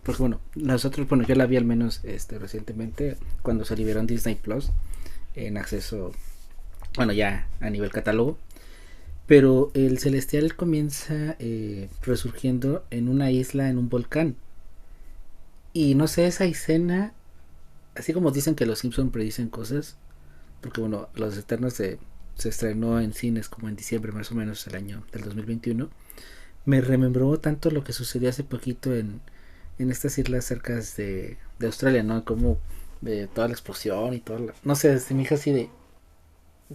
[SPEAKER 1] Porque bueno, nosotros, bueno, yo la vi al menos recientemente cuando se liberó en Disney Plus en acceso, bueno, ya a nivel catálogo. Pero el Celestial comienza resurgiendo en una isla, en un volcán. Y no sé, esa escena, así como dicen que los Simpson predicen cosas, porque bueno, Los Eternos se estrenó en cines como en diciembre más o menos el año del 2021, me remembró tanto lo que sucedió hace poquito en estas islas cerca de Australia, ¿no? Como de toda la explosión y todo, no sé, se me hizo así de,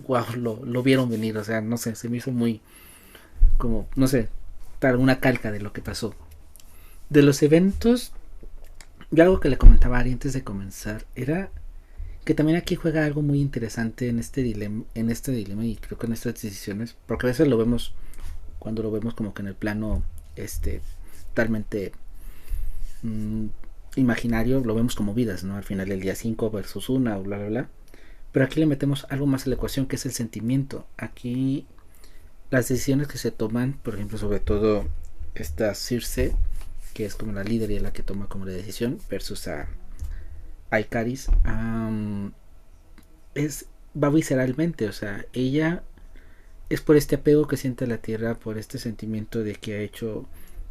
[SPEAKER 1] wow, lo vieron venir, o sea, no sé, se me hizo muy, como, no sé, tal, una calca de lo que pasó. De los eventos, yo algo que le comentaba a Ari antes de comenzar era que también aquí juega algo muy interesante en este dilema y creo que en estas decisiones, porque a veces lo vemos cuando lo vemos como que en el plano totalmente mmm, imaginario, lo vemos como vidas, ¿no? Al final del día 5 versus una o bla bla bla. Pero aquí le metemos algo más a la ecuación que es el sentimiento. Aquí las decisiones que se toman, por ejemplo, sobre todo esta Circe, que es como la líder y la que toma como la decisión, versus a Icaris, va visceralmente, o sea, ella es por este apego que siente a la Tierra, por este sentimiento de que ha hecho,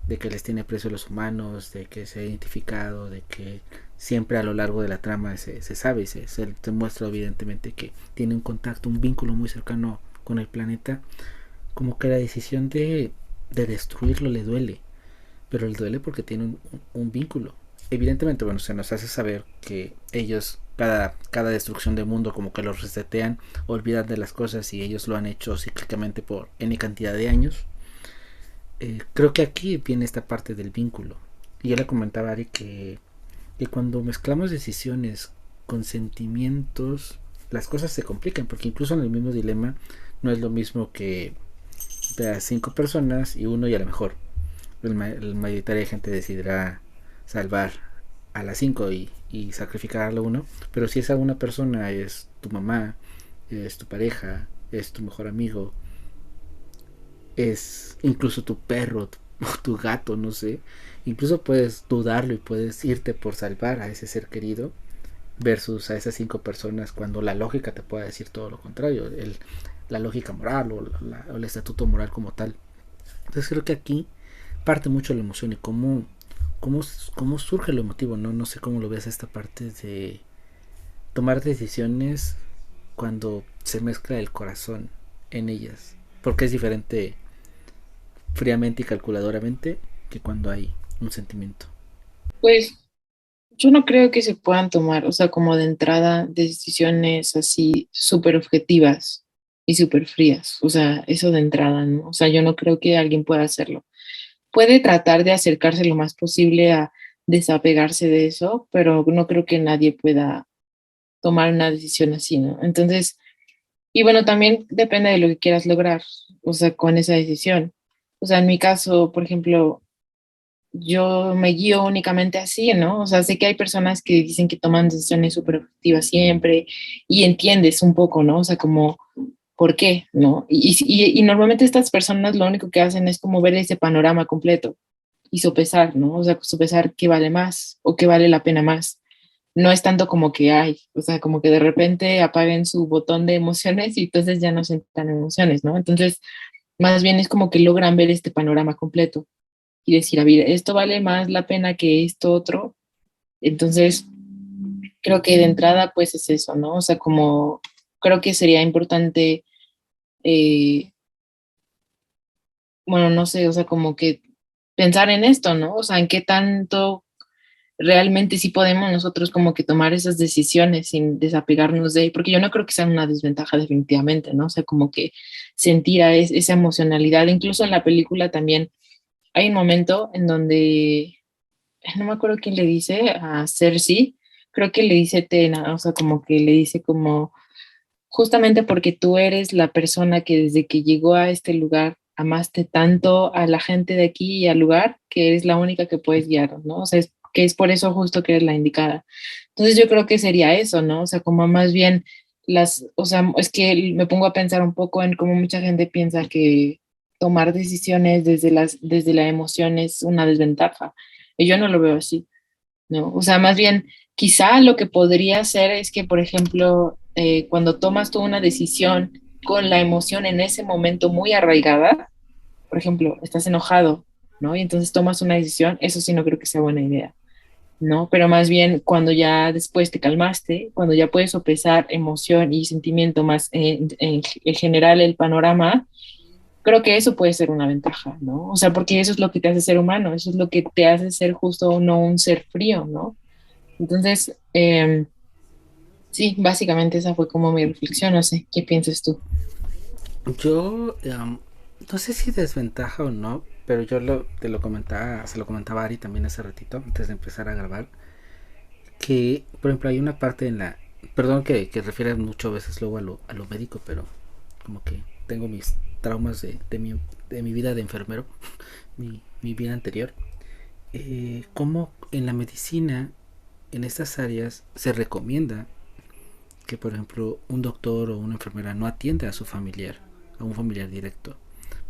[SPEAKER 1] de que les tiene preso a los humanos, de que se ha identificado, de que siempre a lo largo de la trama se sabe y se muestra evidentemente que tiene un contacto, un vínculo muy cercano con el planeta, como que la decisión de destruirlo le duele, pero le duele porque tiene un vínculo. Evidentemente, bueno, se nos hace saber que ellos cada destrucción del mundo como que los resetean, olvidan de las cosas y ellos lo han hecho cíclicamente por N cantidad de años. Creo que aquí viene esta parte del vínculo. Y yo le comentaba a Ari que cuando mezclamos decisiones con sentimientos, las cosas se complican, porque incluso en el mismo dilema no es lo mismo que veas 5 personas y uno y a lo mejor el mayoritaria de gente decidirá salvar a las 5 y sacrificar a la uno, pero si esa una persona es tu mamá, es tu pareja, es tu mejor amigo, es incluso tu perro o tu gato, no sé, incluso puedes dudarlo y puedes irte por salvar a ese ser querido versus a esas 5 personas cuando la lógica te pueda decir todo lo contrario, la lógica moral o el estatuto moral como tal. Entonces creo que aquí parte mucho la emoción y cómo surge lo emotivo, ¿no? No sé cómo lo ves esta parte de tomar decisiones cuando se mezcla el corazón en ellas. Porque es diferente fríamente y calculadoramente que cuando hay un sentimiento.
[SPEAKER 2] Pues yo no creo que se puedan tomar, o sea, como de entrada, decisiones así súper objetivas y súper frías. O sea, eso de entrada, ¿no? O sea, yo no creo que alguien pueda hacerlo. Puede tratar de acercarse lo más posible a desapegarse de eso, pero no creo que nadie pueda tomar una decisión así, ¿no? Entonces, y bueno, también depende de lo que quieras lograr, o sea, con esa decisión. O sea, en mi caso, por ejemplo, yo me guío únicamente así, ¿no? O sea, sé que hay personas que dicen que toman decisiones súper objetivas siempre y entiendes un poco, ¿no? O sea, como, ¿por qué? ¿No? Y normalmente estas personas lo único que hacen es como ver ese panorama completo y sopesar, ¿no? O sea, sopesar qué vale más o qué vale la pena más. No es tanto como que hay, o sea, como que de repente apaguen su botón de emociones y entonces ya no sientan emociones, ¿no? Entonces, más bien es como que logran ver este panorama completo y decir, a ver, esto vale más la pena que esto otro. Entonces, creo que de entrada, pues es eso, ¿no? O sea, como creo que sería importante, eh, bueno, no sé, o sea, como que pensar en esto, ¿no? O sea, en qué tanto realmente sí podemos nosotros como que tomar esas decisiones sin desapegarnos de, porque yo no creo que sea una desventaja definitivamente, ¿no? O sea, como que sentir esa emocionalidad, incluso en la película también hay un momento en donde no me acuerdo quién le dice a Cersei, creo que le dice Tena, o sea, como que le dice como, justamente porque tú eres la persona que desde que llegó a este lugar amaste tanto a la gente de aquí y al lugar, que eres la única que puedes guiar, ¿no? O sea, que es por eso justo que eres la indicada. Entonces yo creo que sería eso, ¿no? O sea, como más bien o sea, es que me pongo a pensar un poco en cómo mucha gente piensa que tomar decisiones desde la emoción es una desventaja. Y yo no lo veo así, ¿no? O sea, más bien, quizá lo que podría ser es que, por ejemplo, cuando tomas tú una decisión con la emoción en ese momento muy arraigada, por ejemplo, estás enojado, ¿no? Y entonces tomas una decisión, eso sí no creo que sea buena idea, ¿no? Pero más bien cuando ya después te calmaste, cuando ya puedes sopesar emoción y sentimiento más en general el panorama, creo que eso puede ser una ventaja, ¿no? O sea, porque eso es lo que te hace ser humano, eso es lo que te hace ser justo no un ser frío, ¿no? Entonces, sí, básicamente esa fue como mi reflexión, no sé, ¿qué piensas tú?
[SPEAKER 1] Yo no sé si desventaja o no, pero te lo comentaba, se lo comentaba a Ari también hace ratito, antes de empezar a grabar, que por ejemplo hay una parte en la, perdón que refiere mucho a veces luego a lo médico, pero como que tengo mis traumas de mi vida de enfermero, mi vida anterior, como en la medicina, en estas áreas, se recomienda que, por ejemplo, un doctor o una enfermera no atienda a su familiar, a un familiar directo,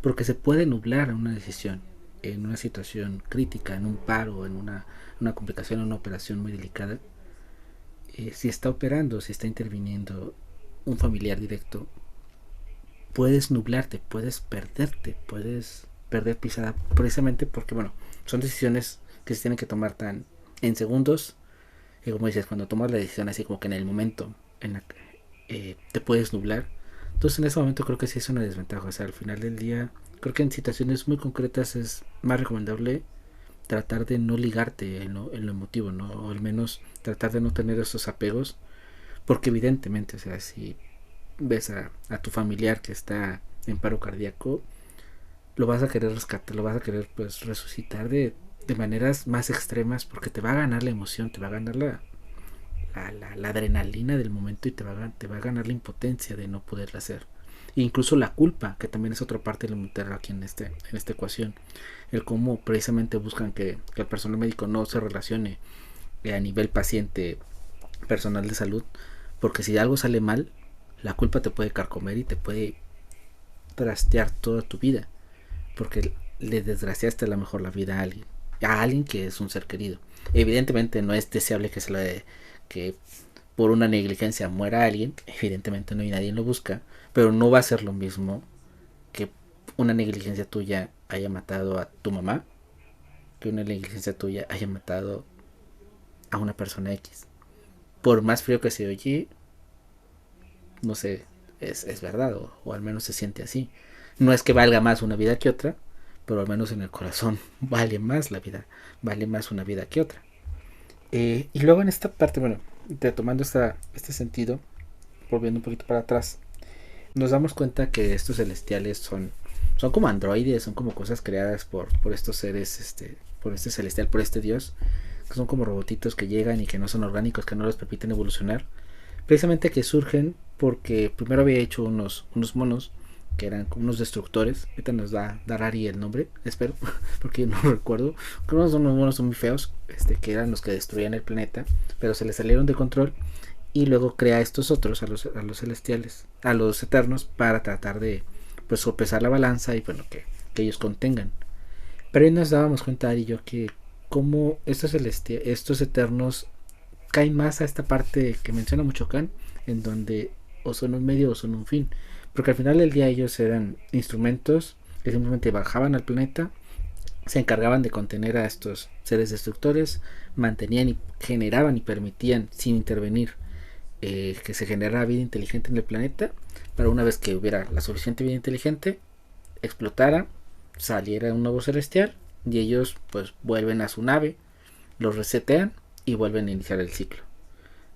[SPEAKER 1] porque se puede nublar una decisión en una situación crítica, en un paro, en una complicación, en una operación muy delicada. Si está operando, si está interviniendo un familiar directo, puedes nublarte, puedes perder pisada, precisamente porque, bueno, son decisiones que se tienen que tomar tan en segundos, y como dices, cuando tomas la decisión así como que en el momento en la que te puedes nublar, entonces en ese momento creo que sí es una desventaja. O sea, al final del día, creo que en situaciones muy concretas es más recomendable tratar de no ligarte en lo emotivo, ¿no? O al menos tratar de no tener esos apegos, Porque evidentemente, o sea, si ves a tu familiar que está en paro cardíaco, lo vas a querer rescatar, lo vas a querer pues resucitar de maneras más extremas porque te va a ganar la emoción, te va a ganar la adrenalina del momento y te va a ganar la impotencia de no poderlo hacer. E incluso la culpa, que también es otra parte elemental aquí en esta ecuación. El cómo precisamente buscan que el personal médico no se relacione a nivel paciente personal de salud, porque si algo sale mal, la culpa te puede carcomer y te puede trastear toda tu vida, porque le desgraciaste a lo mejor la vida a alguien que es un ser querido. Evidentemente no es deseable que se le que por una negligencia muera alguien, evidentemente no hay nadie lo busca, pero no va a ser lo mismo que una negligencia tuya haya matado a tu mamá, que una negligencia tuya haya matado a una persona X. Por más frío que se oye, no sé, es verdad, o al menos se siente así. No es que valga más una vida que otra, pero al menos en el corazón vale más la vida, vale más una vida que otra. Y luego en esta parte, bueno, retomando este sentido, volviendo un poquito para atrás, nos damos cuenta que estos celestiales son como androides, son como cosas creadas por estos seres, por este celestial, por este dios, que son como robotitos que llegan y que no son orgánicos, que no les permiten evolucionar. Precisamente que surgen porque primero había hecho unos monos que eran como unos destructores. Ahorita nos va a dar Ari el nombre, espero, porque yo no recuerdo. Que unos monos son muy feos, que eran los que destruían el planeta, pero se les salieron de control y luego crea estos otros, a los celestiales, a los eternos, para tratar de pues sopesar la balanza y bueno, que ellos contengan. Pero ahí nos dábamos cuenta, Ari y yo, que como estos eternos caen más a esta parte que menciona mucho Kant, en donde o son un medio o son un fin. Porque al final del día ellos eran instrumentos que simplemente bajaban al planeta, se encargaban de contener a estos seres destructores, mantenían y generaban y permitían, sin intervenir, que se generara vida inteligente en el planeta, para una vez que hubiera la suficiente vida inteligente, explotara, saliera un nuevo celestial y ellos pues vuelven a su nave, los resetean y vuelven a iniciar el ciclo,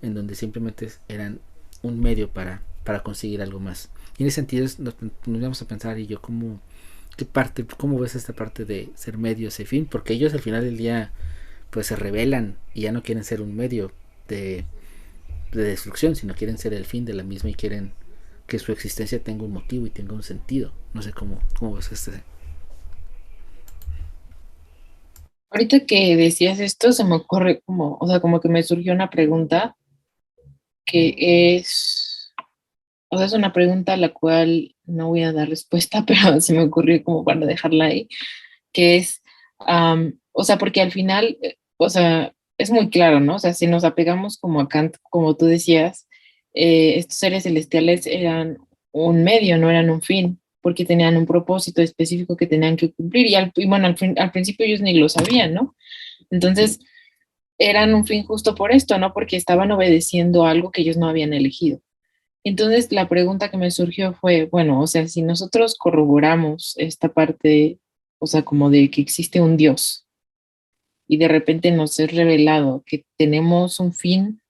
[SPEAKER 1] en donde simplemente eran un medio para conseguir algo más. Y en ese sentido nos vamos a pensar, y yo, cómo ves esta parte de ser medio, ese fin, porque ellos al final del día pues se rebelan y ya no quieren ser un medio de destrucción, sino quieren ser el fin de la misma y quieren que su existencia tenga un motivo y tenga un sentido. No sé cómo ves
[SPEAKER 2] Ahorita que decías esto, se me ocurre como, o sea, como que me surgió una pregunta que es, o sea, es una pregunta a la cual no voy a dar respuesta, pero se me ocurrió como para dejarla ahí, que es, o sea, porque al final, o sea, es muy claro, ¿no? O sea, si nos apegamos como a Kant, como tú decías, estos seres celestiales eran un medio, no eran un fin, porque tenían un propósito específico que tenían que cumplir y bueno, al principio ellos ni lo sabían, ¿no? Entonces, eran un fin justo por esto, ¿no? Porque estaban obedeciendo algo que ellos no habían elegido. Entonces, la pregunta que me surgió fue, bueno, o sea, si nosotros corroboramos esta parte, o sea, como de que existe un Dios y de repente nos es revelado que tenemos un fin,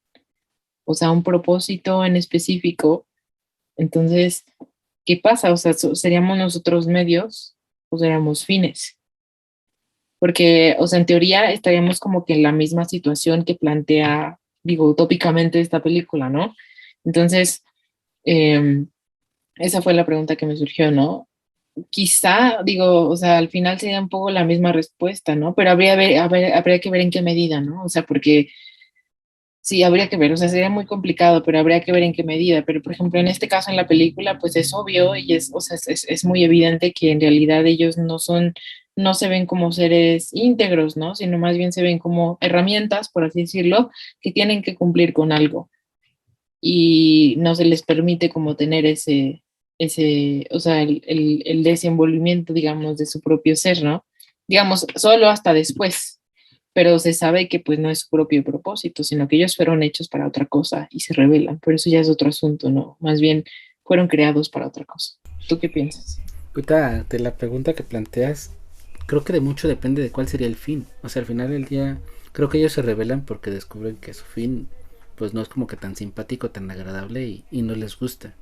[SPEAKER 2] o sea, un propósito en específico, entonces, ¿qué pasa? O sea, ¿seríamos nosotros medios o seríamos fines? Porque, o sea, en teoría estaríamos como que en la misma situación que plantea, digo, utópicamente esta película, ¿no? Entonces, eh, esa fue la pregunta que me surgió, ¿no? Quizá, digo, o sea, al final sería un poco la misma respuesta, ¿no? Pero habría que ver en qué medida, ¿no? O sea, porque sí, habría que ver, o sea, sería muy complicado, pero habría que ver en qué medida. Pero, por ejemplo, en este caso, en la película, pues es obvio y es, o sea, es muy evidente que en realidad ellos no son, no se ven como seres íntegros, ¿no? Sino más bien se ven como herramientas, por así decirlo, que tienen que cumplir con algo y no se les permite como tener o sea, el desenvolvimiento, digamos, de su propio ser, ¿no? Digamos, solo hasta después, pero se sabe que pues no es su propio propósito, sino que ellos fueron hechos para otra cosa y se rebelan, pero eso ya es otro asunto, ¿no? Más bien fueron creados para otra cosa. ¿Tú qué piensas?
[SPEAKER 1] ahorita de la pregunta que planteas? Creo que de mucho depende de cuál sería el fin. O sea, al final del día, creo que ellos se rebelan porque descubren que su fin pues no es como que tan simpático, tan agradable y no les gusta.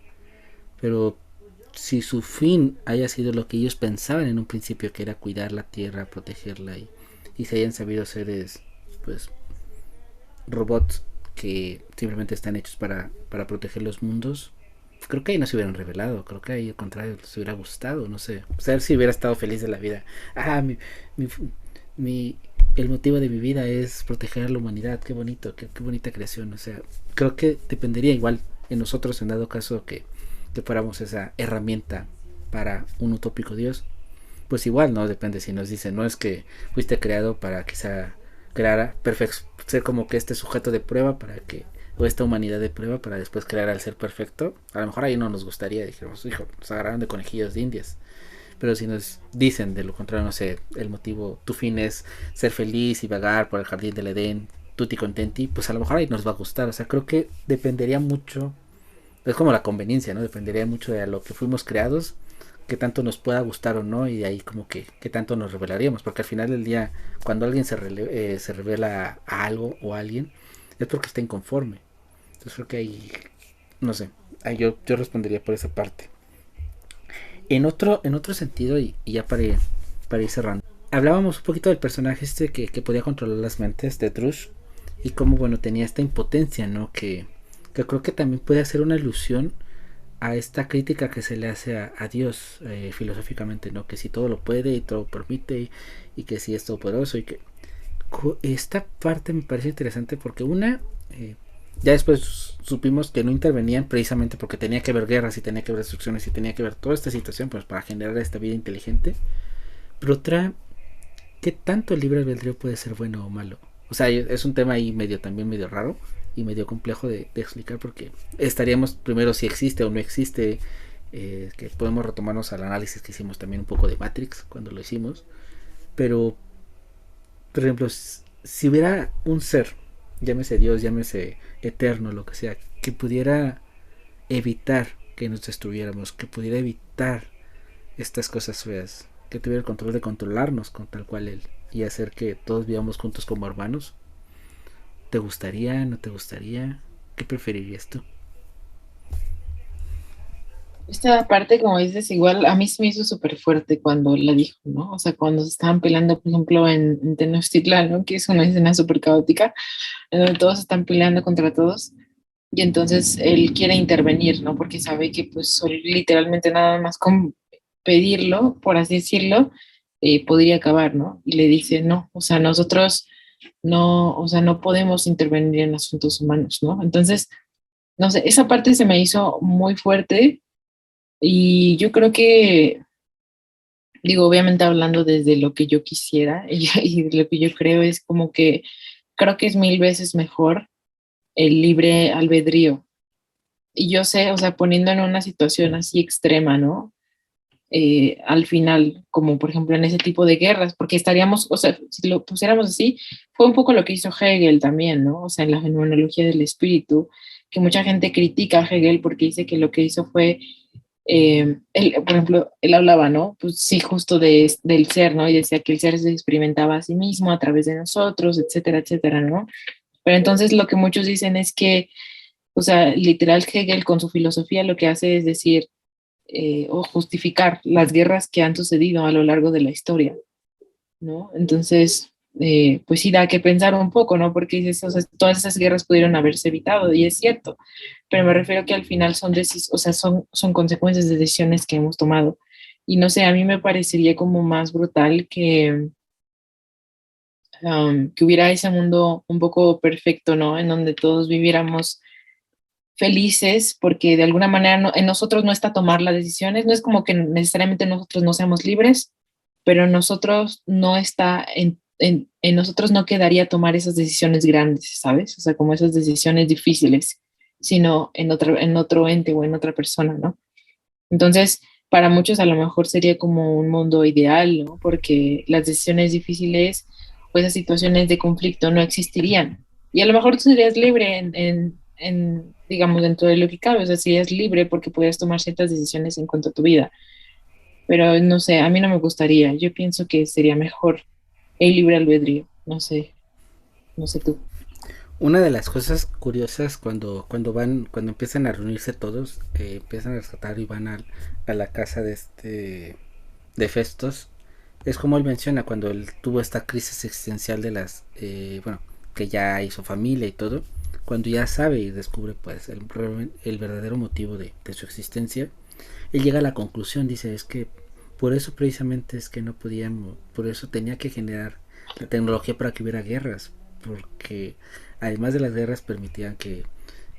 [SPEAKER 1] Pero si su fin haya sido lo que ellos pensaban en un principio, que era cuidar la tierra, protegerla, y se hayan sabido seres, pues, robots que simplemente están hechos para proteger los mundos, creo que ahí no se hubieran revelado, creo que ahí al contrario les hubiera gustado, no sé, saber si hubiera estado feliz de la vida. Ah, mi, mi el motivo de mi vida es proteger a la humanidad, qué bonito, qué bonita creación, o sea, creo que dependería igual en nosotros en dado caso que fuéramos esa herramienta para un utópico Dios, pues igual, ¿no? Depende si nos dicen, no es que fuiste creado para quizá crear perfecto, ser como que este sujeto de prueba para que, o esta humanidad de prueba para después crear al ser perfecto, a lo mejor ahí no nos gustaría, dijimos, hijo, nos agarraron de conejillos de indias. Pero si nos dicen de lo contrario, no sé, el motivo, tu fin es ser feliz y vagar por el jardín del Edén, tutti contenti, pues a lo mejor ahí nos va a gustar. O sea, creo que dependería mucho, es como la conveniencia, ¿no? Dependería mucho de a lo que fuimos creados, que tanto nos pueda gustar o no, y de ahí como que tanto nos revelaríamos. Porque al final del día, cuando alguien se revela a algo o a alguien, es porque está inconforme. Entonces creo que ahí, no sé, ahí yo respondería por esa parte. En otro sentido, y ya para ir cerrando, hablábamos un poquito del personaje este que podía controlar las mentes de Drush y cómo, bueno, tenía esta impotencia, ¿no? Que creo que también puede hacer una alusión a esta crítica que se le hace a Dios filosóficamente, ¿no? Que si todo lo puede y todo lo permite y que si es todopoderoso y que esta parte me parece interesante porque ya después supimos que no intervenían precisamente porque tenía que haber guerras y tenía que haber destrucciones y tenía que haber toda esta situación pues para generar esta vida inteligente. Pero otra, ¿qué tanto el libre albedrío puede ser bueno o malo? O sea, es un tema ahí medio también medio raro y medio complejo de explicar porque estaríamos primero si existe o no existe, que podemos retomarnos al análisis que hicimos también un poco de Matrix cuando lo hicimos, pero por ejemplo, si hubiera un ser, llámese Dios, llámese eterno, lo que sea, que pudiera evitar que nos destruyéramos, que pudiera evitar estas cosas feas, que tuviera el control de controlarnos con tal cual Él y hacer que todos vivamos juntos como hermanos, ¿te gustaría? ¿No te gustaría? ¿Qué preferirías tú?
[SPEAKER 2] Esta parte, como dices, igual a mí se me hizo súper fuerte cuando la dijo, ¿no? O sea, cuando se estaban peleando, por ejemplo, en Tenochtitlán, ¿no? Que es una escena súper caótica, en donde todos están peleando contra todos, y entonces él quiere intervenir, ¿no? Porque sabe que, pues, literalmente nada más con pedirlo, por así decirlo, podría acabar, ¿no? Y le dice, no, o sea, nosotros no, o sea, no podemos intervenir en asuntos humanos, ¿no? Entonces, no sé, esa parte se me hizo muy fuerte y yo creo que, digo, obviamente hablando desde lo que yo quisiera y de lo que yo creo es como que creo que es mil veces mejor el libre albedrío. Y yo sé, o sea, poniendo en una situación así extrema, ¿no? Al final, como por ejemplo en ese tipo de guerras, porque estaríamos, o sea, si lo pusiéramos así, fue un poco lo que hizo Hegel también, ¿no? O sea, en la fenomenología del espíritu, que mucha gente critica a Hegel porque dice que lo que hizo fue él, por ejemplo, él hablaba, ¿no? Pues sí, justo del ser, ¿no? Y decía que el ser se experimentaba a sí mismo a través de nosotros, etcétera, etcétera, ¿no? Pero entonces lo que muchos dicen es que, o sea, literal Hegel con su filosofía lo que hace es decir o justificar las guerras que han sucedido a lo largo de la historia, ¿no? Entonces, pues sí da que pensar un poco, ¿no? Porque dices, o sea, todas esas guerras pudieron haberse evitado, y es cierto, pero me refiero que al final o sea, son consecuencias de decisiones que hemos tomado. Y no sé, a mí me parecería como más brutal que hubiera ese mundo un poco perfecto, ¿no? En donde todos viviéramos felices porque de alguna manera en nosotros no está tomar las decisiones, no es como que necesariamente nosotros no seamos libres, pero en nosotros no está, en nosotros no quedaría tomar esas decisiones grandes, ¿sabes? O sea, como esas decisiones difíciles, sino en otro ente o en otra persona, ¿no? Entonces, para muchos a lo mejor sería como un mundo ideal, ¿no? Porque las decisiones difíciles o esas situaciones de conflicto no existirían. Y a lo mejor tú serías libre digamos, dentro de lo que cabe, o sea, serías libre porque podrías tomar ciertas decisiones en cuanto a tu vida. Pero no sé, a mí no me gustaría. Yo pienso que sería mejor el libre albedrío. No sé, no sé tú.
[SPEAKER 1] Una de las cosas curiosas cuando empiezan a reunirse todos, empiezan a rescatar y van a la casa de Festos, es como él menciona cuando él tuvo esta crisis existencial de bueno, que ya hizo familia y todo, cuando ya sabe y descubre pues el verdadero motivo de su existencia, él llega a la conclusión, dice, es que por eso precisamente es que no podíamos, por eso tenía que generar la tecnología para que hubiera guerras, porque además de las guerras permitían que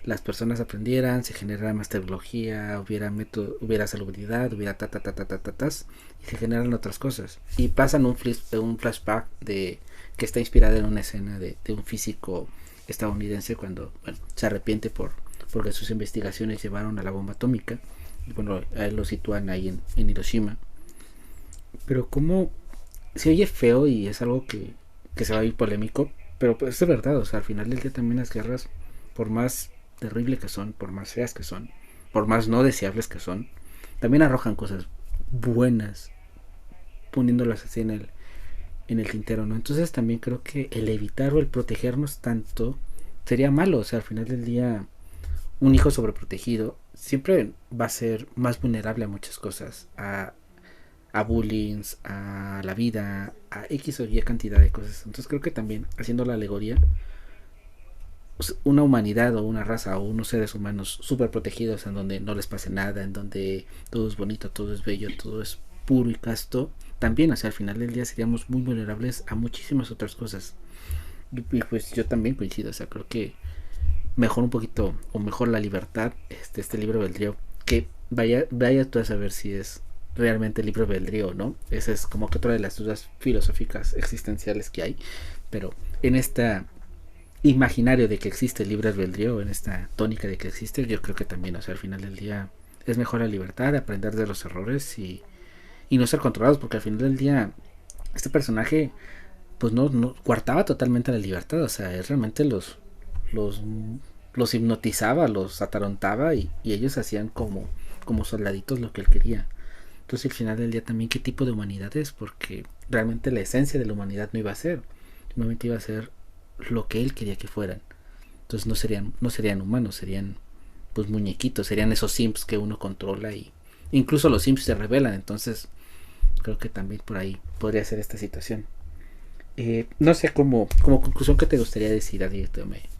[SPEAKER 1] las personas aprendieran, se generara más tecnología, hubiera método, hubiera salubridad, hubiera y se generan otras cosas. Y pasan un flashback de que está inspirada en una escena de un físico estadounidense cuando bueno, se arrepiente porque sus investigaciones llevaron a la bomba atómica. Y bueno, a él lo sitúan ahí en Hiroshima. Pero como se oye feo y es algo que se va a ir polémico, pero pues es verdad, o sea, al final del día también las guerras, por más terribles que son, por más feas que son, por más no deseables que son, también arrojan cosas buenas, poniéndolas así en el tintero, ¿no? Entonces también creo que el evitar o el protegernos tanto sería malo, o sea, al final del día un hijo sobreprotegido siempre va a ser más vulnerable a muchas cosas, a bullying, a la vida, a X o Y cantidad de cosas. Entonces creo que también haciendo la alegoría, una humanidad o una raza o unos seres humanos súper protegidos en donde no les pase nada, en donde todo es bonito, todo es bello, todo es puro y casto, también, o sea, al final del día seríamos muy vulnerables a muchísimas otras cosas. Y pues yo también coincido, o sea, creo que mejor un poquito, o mejor la libertad, este libro Beldrío, que vaya tú a saber si es realmente el libro Beldrío o no. Esa es como que otra de las dudas filosóficas existenciales que hay, pero en esta imaginario de que existe el libre albedrío, en esta tónica de que existe, yo creo que también, o sea, al final del día es mejor la libertad, de aprender de los errores y no ser controlados, porque al final del día este personaje pues no coartaba totalmente la libertad, o sea, él realmente los, los hipnotizaba, los atarontaba y ellos hacían como soldaditos lo que él quería. Entonces al final del día también qué tipo de humanidad es, porque realmente la esencia de la humanidad no iba a ser, normalmente iba a ser lo que él quería que fueran. Entonces no serían humanos, serían pues muñequitos, serían esos simps que uno controla y incluso los simps se rebelan, entonces creo que también por ahí podría ser esta situación. No sé como conclusión que te gustaría decir, Adi,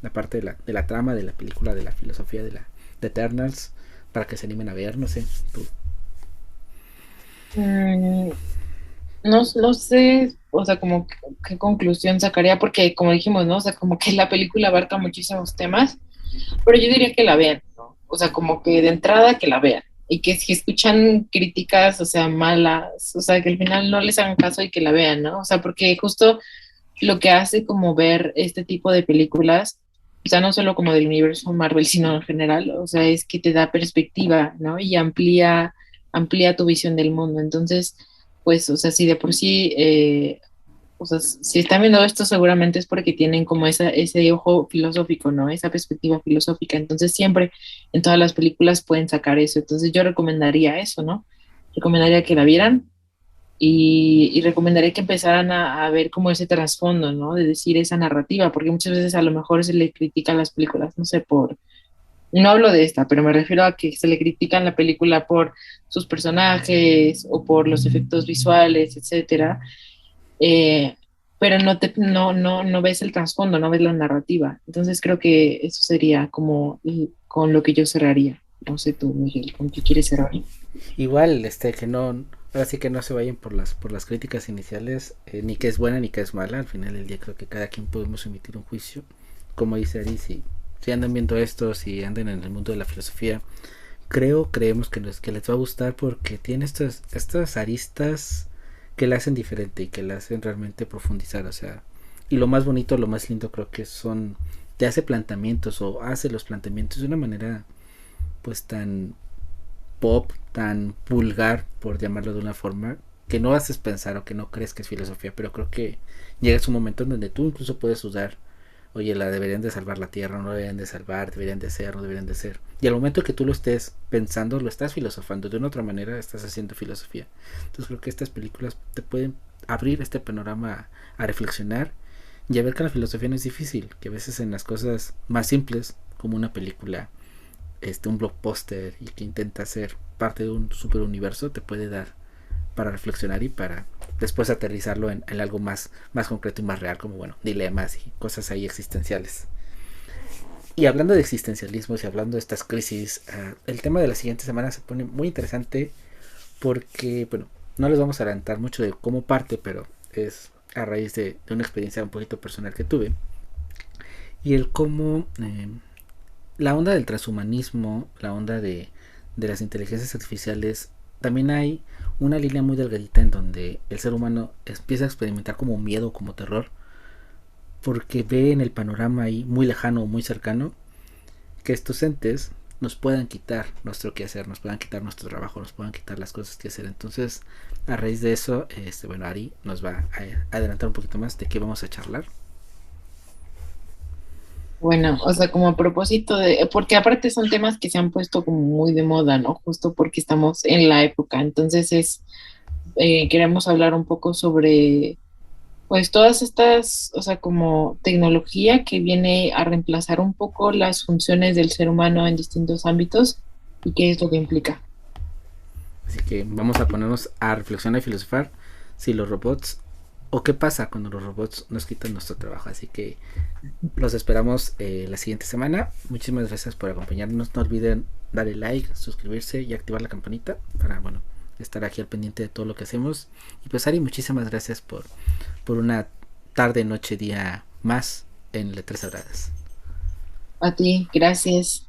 [SPEAKER 1] la parte de la trama, de la película, de la filosofía de Eternals, para que se animen a ver, no sé, tú.
[SPEAKER 2] Mm, no sé, o sea, como qué conclusión sacaría, porque como dijimos, ¿no? O sea, como que la película abarca muchísimos temas, pero yo diría que la vean, ¿no? O sea, como que de entrada que la vean. Y que si escuchan críticas, o sea, malas, o sea, que al final no les hagan caso y que la vean, ¿no? O sea, porque justo lo que hace como ver este tipo de películas, o sea, no solo como del universo Marvel, sino en general, o sea, es que te da perspectiva, ¿no? Y amplía tu visión del mundo. Entonces, pues, o sea, si de por sí, o sea, si están viendo esto, seguramente es porque tienen como ese ojo filosófico, ¿no? Esa perspectiva filosófica. Entonces, siempre en todas las películas pueden sacar eso. Entonces, yo recomendaría eso, ¿no? Recomendaría que la vieran y recomendaría que empezaran a ver como ese trasfondo, ¿no? De decir esa narrativa, porque muchas veces a lo mejor se le critican las películas, no sé, no hablo de esta, pero me refiero a que se le critican la película por sus personajes o por los efectos visuales, etcétera, eh, pero no ves el trasfondo, no ves la narrativa. Entonces creo que eso sería como con lo que yo cerraría. No sé tú, Miguel, ¿con qué quieres cerrar?
[SPEAKER 1] Igual, que no, ahora sí que no se vayan por las críticas iniciales, ni que es buena ni que es mala, al final del día creo que cada quien podemos emitir un juicio, como dice Ari, si andan viendo esto, si andan en el mundo de la filosofía, creemos que les va a gustar porque tiene estas aristas que la hacen diferente y que la hacen realmente profundizar, o sea, y lo más bonito, lo más lindo creo que te hace planteamientos o hace los planteamientos de una manera pues tan pop, tan vulgar, por llamarlo de una forma, que no haces pensar o que no crees que es filosofía, pero creo que llega un momento en donde tú incluso puedes dudar, oye, la deberían de salvar la Tierra, no deberían de salvar, deberían de ser, no deberían de ser. Y al momento que tú lo estés pensando, lo estás filosofando, de una otra manera estás haciendo filosofía. Entonces creo que estas películas te pueden abrir este panorama a reflexionar Y a ver que la filosofía no es difícil, que a veces en las cosas más simples, como una película, un blockbuster y que intenta ser parte de un super universo, te puede dar para reflexionar y para después aterrizarlo en algo más concreto y más real, como bueno, dilemas y cosas ahí existenciales. Y hablando de existencialismos y hablando de estas crisis, el tema de la siguiente semana se pone muy interesante porque, bueno, no les vamos a adelantar mucho de cómo parte, pero es a raíz de una experiencia un poquito personal que tuve. Y el cómo la onda del transhumanismo, la onda de las inteligencias artificiales, también hay una línea muy delgadita en donde el ser humano empieza a experimentar como miedo, como terror, porque ve en el panorama ahí muy lejano o muy cercano que estos entes nos puedan quitar nuestro quehacer, nos puedan quitar nuestro trabajo, nos puedan quitar las cosas que hacer. Entonces, a raíz de eso, bueno, Ari nos va a adelantar un poquito más de qué vamos a charlar.
[SPEAKER 2] Bueno, o sea, como a propósito de, porque aparte son temas que se han puesto como muy de moda, ¿no? Justo porque estamos en la época. Entonces queremos hablar un poco sobre, pues todas estas, o sea, como tecnología que viene a reemplazar un poco las funciones del ser humano en distintos ámbitos y qué es lo que implica.
[SPEAKER 1] Así que vamos a ponernos a reflexionar y filosofar si los robots o qué pasa cuando los robots nos quitan nuestro trabajo. Así que los esperamos la siguiente semana. Muchísimas gracias por acompañarnos. No olviden darle like, suscribirse y activar la campanita para, bueno, estar aquí al pendiente de todo lo que hacemos. Y pues Ari, muchísimas gracias por una tarde, noche, día más en Letras Sagradas.
[SPEAKER 2] A ti, gracias.